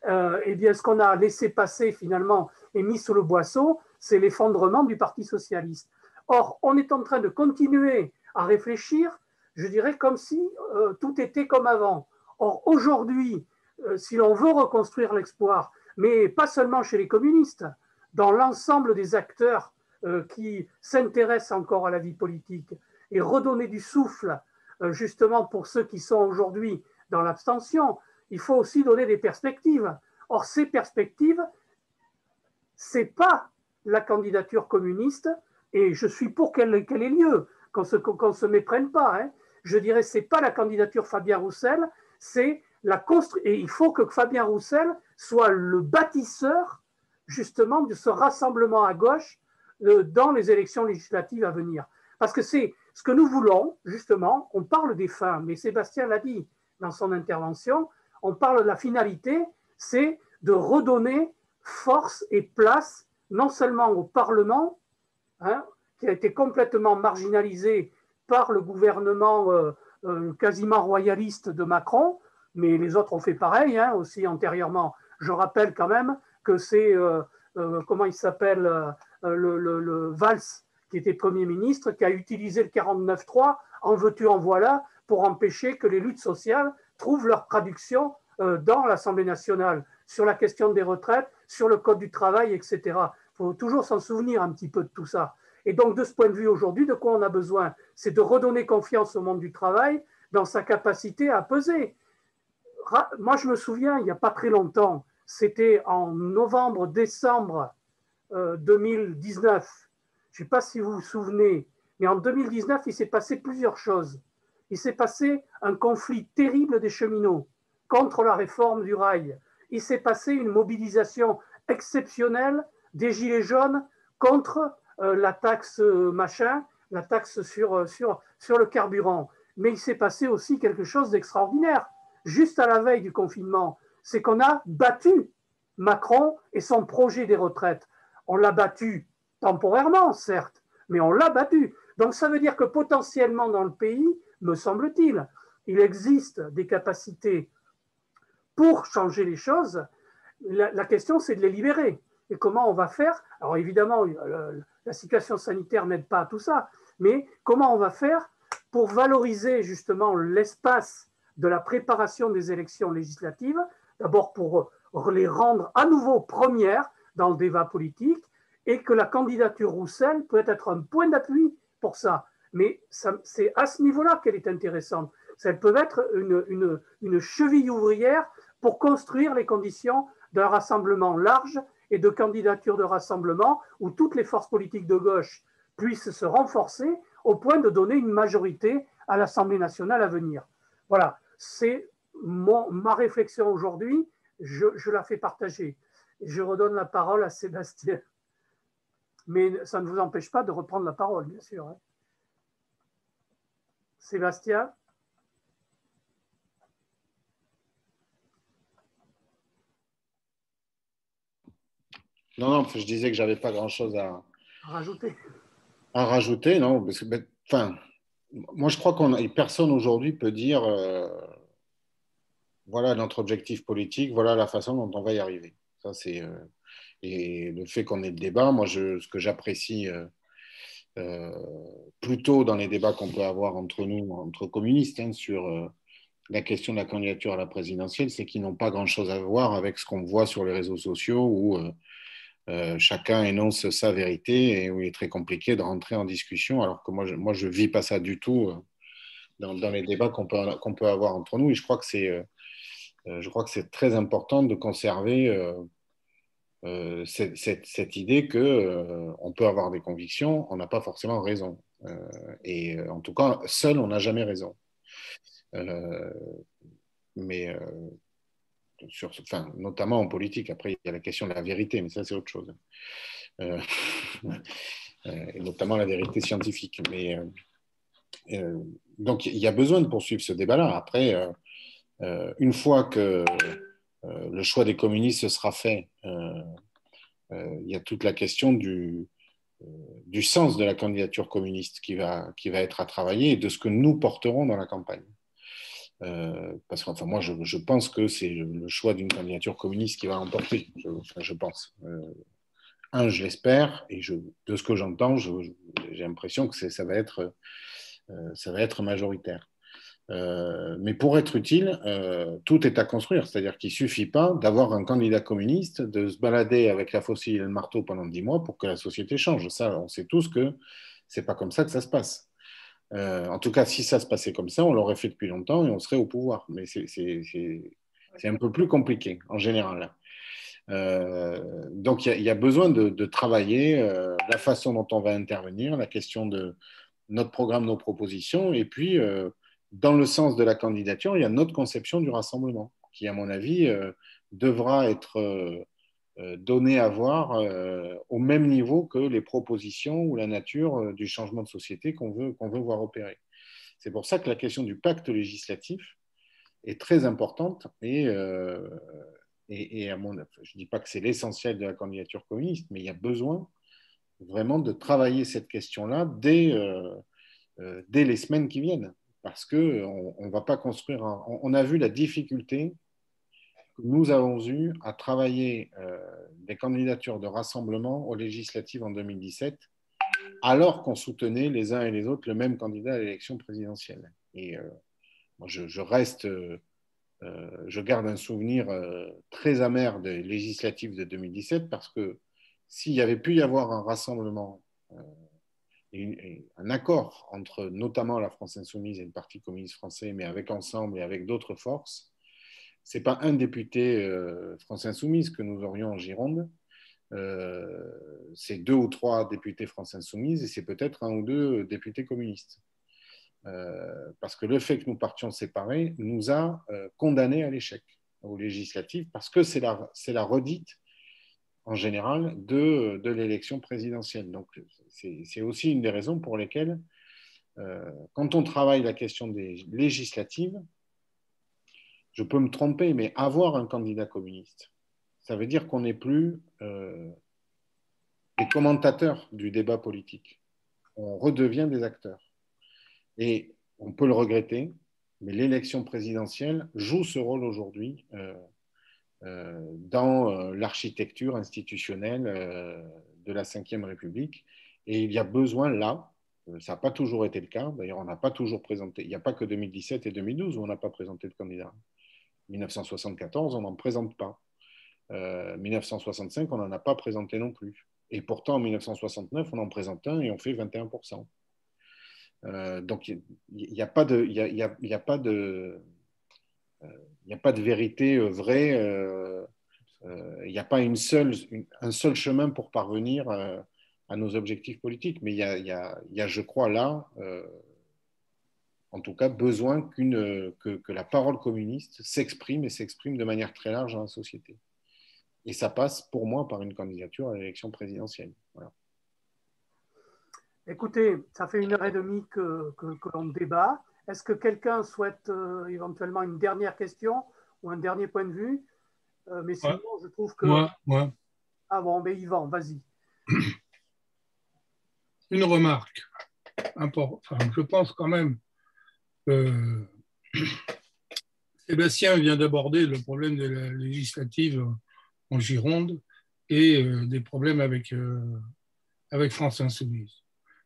eh bien, ce qu'on a laissé passer finalement et mis sous le boisseau, c'est l'effondrement du Parti socialiste. Or, on est en train de continuer à réfléchir, je dirais, comme si tout était comme avant. Or, aujourd'hui, si l'on veut reconstruire l'espoir, mais pas seulement chez les communistes, dans l'ensemble des acteurs qui s'intéressent encore à la vie politique, et redonner du souffle, justement, pour ceux qui sont aujourd'hui dans l'abstention, il faut aussi donner des perspectives. Or, ces perspectives, ce n'est pas la candidature communiste, et je suis pour qu'elle ait lieu, qu'on ne se méprenne pas. Hein. Je dirais, ce n'est pas la candidature Fabien Roussel, c'est et il faut que Fabien Roussel soit le bâtisseur, justement, de ce rassemblement à gauche dans les élections législatives à venir. Parce que c'est ce que nous voulons, justement, on parle des fins, mais Sébastien l'a dit dans son intervention, on parle de la finalité, c'est de redonner force et place, non seulement au Parlement, hein, qui a été complètement marginalisé par le gouvernement quasiment royaliste de Macron, mais les autres ont fait pareil, hein, aussi antérieurement. Je rappelle quand même que c'est, comment il s'appelle, le Valls, qui était Premier ministre, qui a utilisé le 49.3 en veux-tu, en voilà, pour empêcher que les luttes sociales trouvent leur traduction dans l'Assemblée nationale, sur la question des retraites, sur le code du travail, etc. Il faut toujours s'en souvenir un petit peu de tout ça. Et donc, de ce point de vue, aujourd'hui, de quoi on a besoin? C'est de redonner confiance au monde du travail dans sa capacité à peser. Moi, je me souviens, il n'y a pas très longtemps, c'était en novembre-décembre 2019. Je ne sais pas si vous vous souvenez, mais en 2019, il s'est passé plusieurs choses. Il s'est passé un conflit terrible des cheminots contre la réforme du rail. Il s'est passé une mobilisation exceptionnelle des Gilets jaunes contre la taxe machin, la taxe sur le carburant. Mais il s'est passé aussi quelque chose d'extraordinaire. Juste à la veille du confinement, c'est qu'on a battu Macron et son projet des retraites. On l'a battu temporairement, certes, mais on l'a battu. Donc ça veut dire que potentiellement dans le pays, me semble-t-il, il existe des capacités pour changer les choses. La question, c'est de les libérer. Et comment on va faire? Alors évidemment, la situation sanitaire n'aide pas à tout ça, mais comment on va faire pour valoriser justement l'espace de la préparation des élections législatives, d'abord pour les rendre à nouveau premières dans le débat politique, et que la candidature Roussel peut être un point d'appui pour ça. Mais c'est à ce niveau-là qu'elle est intéressante. Ça peut être une cheville ouvrière pour construire les conditions d'un rassemblement large et de candidature de rassemblement où toutes les forces politiques de gauche puissent se renforcer au point de donner une majorité à l'Assemblée nationale à venir. Voilà, c'est ma réflexion aujourd'hui, je la fais partager. Je redonne la parole à Sébastien. Mais ça ne vous empêche pas de reprendre la parole, bien sûr. Hein. Sébastien? Non, je disais que j'avais pas grand-chose à rajouter. À rajouter, non, parce que, enfin, moi je crois qu'on personne aujourd'hui peut dire voilà notre objectif politique, voilà la façon dont on va y arriver. Ça, c'est, et le fait qu'on ait le débat, moi, ce que j'apprécie plutôt dans les débats qu'on peut avoir entre nous, entre communistes, hein, sur la question de la candidature à la présidentielle, c'est qu'ils n'ont pas grand-chose à voir avec ce qu'on voit sur les réseaux sociaux où chacun énonce sa vérité et où il est très compliqué de rentrer en discussion, alors que moi je vis pas ça du tout dans les débats qu'on peut avoir entre nous. Et je crois que c'est très important de conserver cette idée que on peut avoir des convictions, on n'a pas forcément raison. Et en tout cas, seul, on n'a jamais raison. Mais notamment en politique. Après, il y a la question de la vérité, mais ça, c'est autre chose. Et notamment la vérité scientifique. Mais donc, il y a besoin de poursuivre ce débat-là. Après, une fois que le choix des communistes sera fait, il y a toute la question du sens de la candidature communiste qui va être à travailler et de ce que nous porterons dans la campagne. Parce que moi, je pense que c'est le choix d'une candidature communiste qui va l'emporter. Je pense. Je l'espère, et de ce que j'entends, j'ai l'impression que ça va être majoritaire. Mais pour être utile, tout est à construire. C'est-à-dire qu'il ne suffit pas d'avoir un candidat communiste, de se balader avec la faucille et le marteau pendant 10 mois pour que la société change. Ça, on sait tous que ce n'est pas comme ça que ça se passe. En tout cas, si ça se passait comme ça, on l'aurait fait depuis longtemps et on serait au pouvoir. Mais c'est un peu plus compliqué en général. Donc, il y a besoin de travailler la façon dont on va intervenir, la question de notre programme, nos propositions, et puis dans le sens de la candidature, il y a notre conception du rassemblement, qui, à mon avis, devra être donnée à voir au même niveau que les propositions ou la nature du changement de société qu'on veut voir opérer. C'est pour ça que la question du pacte législatif est très importante et je ne dis pas que c'est l'essentiel de la candidature communiste, mais il y a besoin vraiment de travailler cette question-là dès les semaines qui viennent. Parce qu'on ne va pas construire on a vu la difficulté que nous avons eue à travailler des candidatures de rassemblement aux législatives en 2017, alors qu'on soutenait les uns et les autres le même candidat à l'élection présidentielle. Et moi, je garde un souvenir très amer des législatives de 2017 parce que s'il y avait pu y avoir un rassemblement et un accord entre notamment la France Insoumise et le Parti communiste français, mais avec Ensemble et avec d'autres forces, ce n'est pas un député France Insoumise que nous aurions en Gironde, c'est 2 ou 3 députés France Insoumise et c'est peut-être 1 ou 2 députés communistes. Parce que le fait que nous partions séparés nous a condamnés à l'échec aux législatives, parce que c'est la redite en général de l'élection présidentielle. Donc c'est aussi une des raisons pour lesquelles quand on travaille la question des législatives, je peux me tromper, mais avoir un candidat communiste, ça veut dire qu'on n'est plus des commentateurs du débat politique. On redevient des acteurs. Et on peut le regretter, mais l'élection présidentielle joue ce rôle aujourd'hui dans l'architecture institutionnelle de la Ve République. Et il y a besoin là, ça n'a pas toujours été le cas, d'ailleurs on n'a pas toujours présenté, il n'y a pas que 2017 et 2012 où on n'a pas présenté de candidat. 1974, on n'en présente pas. 1965, on n'en a pas présenté non plus. Et pourtant, en 1969, on en présente un et on fait 21%. Donc, il n'y a pas de vérité vraie. Il n'y a pas un seul chemin pour parvenir à nos objectifs politiques. Mais il y a, je crois, là, en tout cas, besoin que la parole communiste s'exprime et s'exprime de manière très large dans la société. Et ça passe, pour moi, par une candidature à l'élection présidentielle. Voilà. Écoutez, ça fait 1h30 que l'on débat. Est-ce que quelqu'un souhaite éventuellement une dernière question ou un dernier point de vue? Mais sinon, je trouve que... Moi. Ah bon, mais Yvan, vas-y. Une remarque importante. Je pense quand même que Sébastien vient d'aborder le problème de la législative en Gironde et des problèmes avec France Insoumise.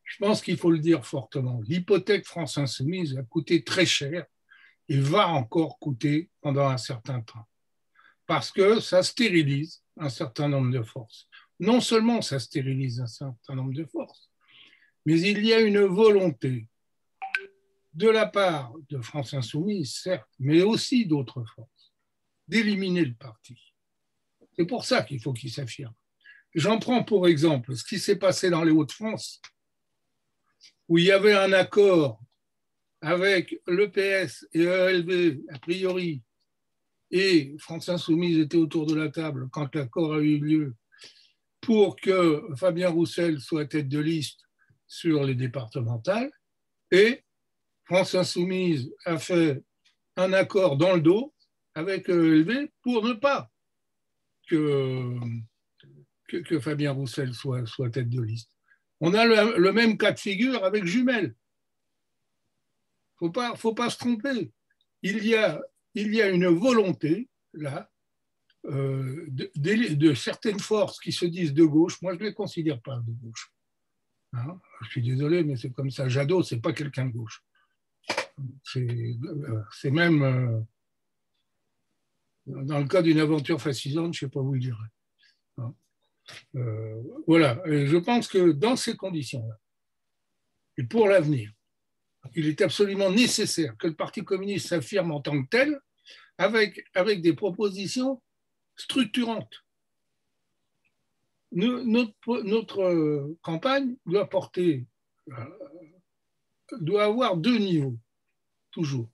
Je pense qu'il faut le dire fortement. L'hypothèque France Insoumise a coûté très cher et va encore coûter pendant un certain temps. Parce que ça stérilise un certain nombre de forces. Non seulement ça stérilise un certain nombre de forces, mais il y a une volonté de la part de France Insoumise, certes, mais aussi d'autres forces, d'éliminer le parti. C'est pour ça qu'il faut qu'il s'affirme. J'en prends pour exemple ce qui s'est passé dans les Hauts-de-France, où il y avait un accord avec l'EPS et ELV, a priori, et France Insoumise était autour de la table quand l'accord a eu lieu pour que Fabien Roussel soit tête de liste sur les départementales, et France Insoumise a fait un accord dans le dos avec ELV pour ne pas que Fabien Roussel soit tête de liste. On a le même cas de figure avec Jumel. Faut pas se tromper. Il y a une volonté, là, de certaines forces qui se disent de gauche. Moi, je ne les considère pas de gauche. Hein, je suis désolé, mais c'est comme ça. Jadot, ce n'est pas quelqu'un de gauche. C'est même, dans le cas d'une aventure fascisante, je ne sais pas où il irait. Hein, voilà. Et je pense que dans ces conditions-là, et pour l'avenir, il est absolument nécessaire que le Parti communiste s'affirme en tant que tel, avec des propositions structurantes. Notre campagne doit avoir deux niveaux, toujours.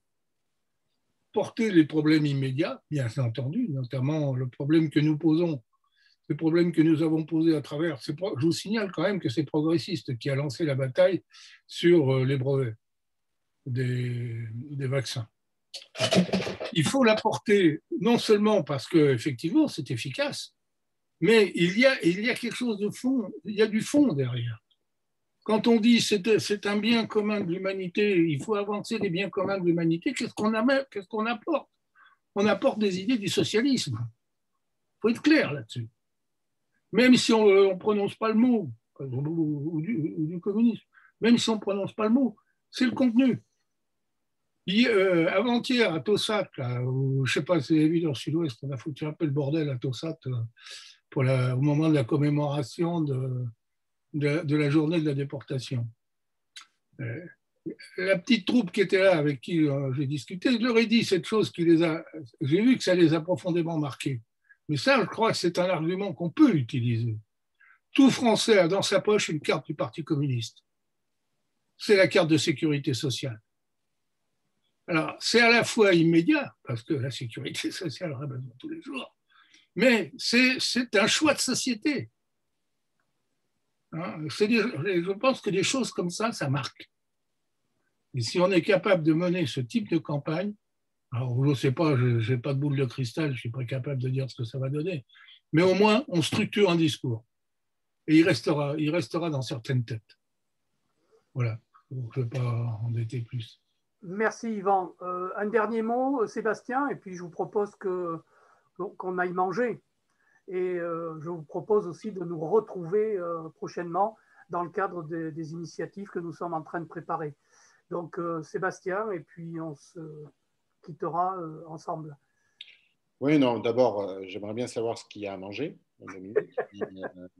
Porter les problèmes immédiats, bien entendu, notamment le problème que nous posons, les problèmes que nous avons posés à travers. Je vous signale quand même que c'est Progressiste qui a lancé la bataille sur les brevets des vaccins. Il faut la porter non seulement parce qu'effectivement c'est efficace, mais il y a quelque chose de fond, il y a du fond derrière. Quand on dit c'est un bien commun de l'humanité, il faut avancer les biens communs de l'humanité, qu'est-ce qu'on apporte? On apporte des idées du socialisme. Il faut être clair là-dessus. Même si on ne prononce pas le mot, ou du communisme, même si on ne prononce pas le mot, c'est le contenu. Avant-hier, à Tossat, je ne sais pas si vous avez vu dans le Sud-Ouest, on a foutu un peu le bordel à Tossat au moment de la commémoration de la journée de la déportation. La petite troupe qui était là, avec qui j'ai discuté, je leur ai dit cette chose j'ai vu que ça les a profondément marqués. Mais ça, je crois que c'est un argument qu'on peut utiliser. Tout Français a dans sa poche une carte du Parti communiste. C'est la carte de sécurité sociale. Alors, c'est à la fois immédiat, parce que la sécurité sociale en a besoin tous les jours, mais c'est un choix de société. Hein, je pense que des choses comme ça marque. Et si on est capable de mener ce type de campagne, alors je ne sais pas, je n'ai pas de boule de cristal, je ne suis pas capable de dire ce que ça va donner, mais au moins on structure un discours. Et il restera dans certaines têtes. Voilà, je ne vais pas embêter plus. Merci Yvan. Un dernier mot, Sébastien, et puis je vous propose qu'on aille manger. Et je vous propose aussi de nous retrouver prochainement dans le cadre des initiatives que nous sommes en train de préparer. Donc Sébastien, et puis on se quittera ensemble. Oui, non, d'abord, j'aimerais bien savoir ce qu'il y a à manger, Dominique,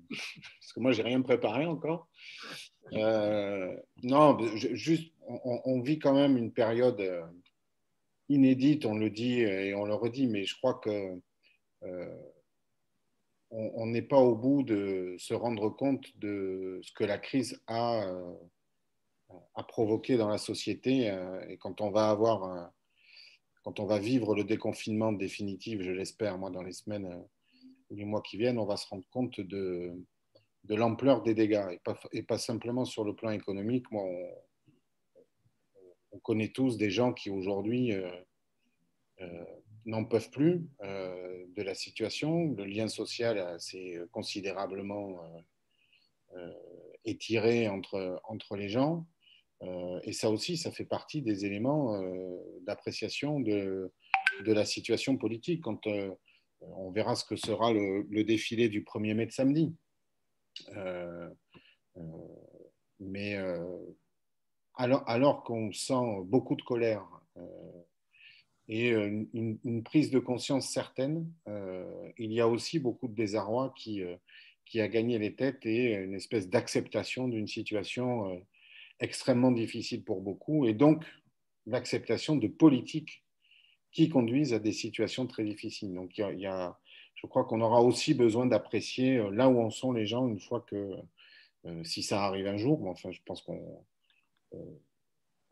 parce que moi, je n'ai rien préparé encore. Non, juste, on vit quand même une période inédite, on le dit et on le redit, mais je crois que on n'est pas au bout de se rendre compte de ce que la crise a provoqué dans la société. Et quand on va vivre le déconfinement définitif, je l'espère, moi, dans les semaines ou les mois qui viennent, on va se rendre compte de l'ampleur des dégâts, et pas simplement sur le plan économique. Moi, on connaît tous des gens qui aujourd'hui n'en peuvent plus de la situation. Le lien social s'est considérablement étiré entre les gens. Et ça aussi, ça fait partie des éléments d'appréciation de de la situation politique quand on verra ce que sera le défilé du 1er mai de samedi. Mais alors qu'on sent beaucoup de colère et une prise de conscience certaine, il y a aussi beaucoup de désarroi qui a gagné les têtes et une espèce d'acceptation d'une situation extrêmement difficile pour beaucoup, et donc l'acceptation de politiques qui conduisent à des situations très difficiles. Donc je crois qu'on aura aussi besoin d'apprécier là où en sont les gens une fois que, si ça arrive un jour, mais enfin je pense qu'on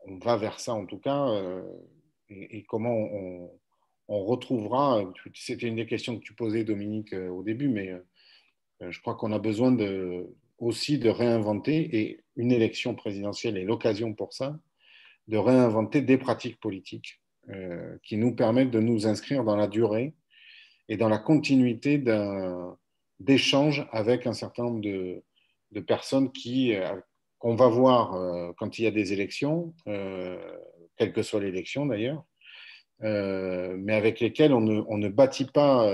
va vers ça en tout cas, et comment on retrouvera, c'était une des questions que tu posais Dominique au début, mais je crois qu'on a besoin aussi de réinventer, et une élection présidentielle est l'occasion pour ça, de réinventer des pratiques politiques qui nous permettent de nous inscrire dans la durée et dans la continuité d'échanges avec un certain nombre de personnes qu'on va voir quand il y a des élections, quelle que soit l'élection d'ailleurs, mais avec lesquelles on ne bâtit pas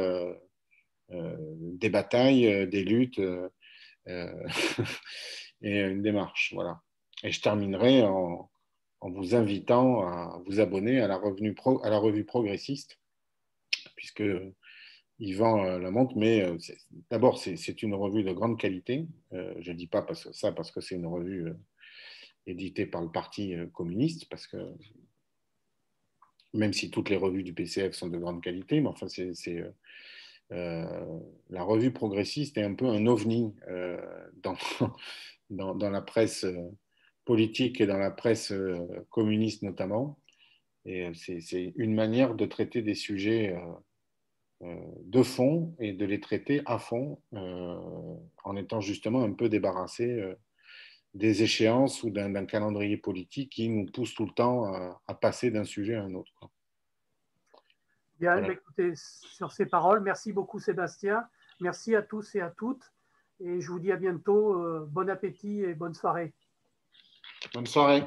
des batailles, des luttes et une démarche. Voilà. Et je terminerai en vous invitant à vous abonner à la revue progressiste, puisque Yvan la montre, mais d'abord, c'est une revue de grande qualité. Je ne dis pas parce que c'est une revue éditée par le Parti communiste, parce que même si toutes les revues du PCF sont de grande qualité, mais enfin, la revue progressiste est un peu un ovni dans la presse politique et dans la presse communiste notamment. Et c'est une manière de traiter des sujets de fond et de les traiter à fond en étant justement un peu débarrassé des échéances ou d'un calendrier politique qui nous pousse tout le temps à passer d'un sujet à un autre. Bien, voilà. Écoutez, sur ces paroles, merci beaucoup Sébastien, merci à tous et à toutes, et je vous dis à bientôt, bon appétit et bonne soirée. Bonne soirée.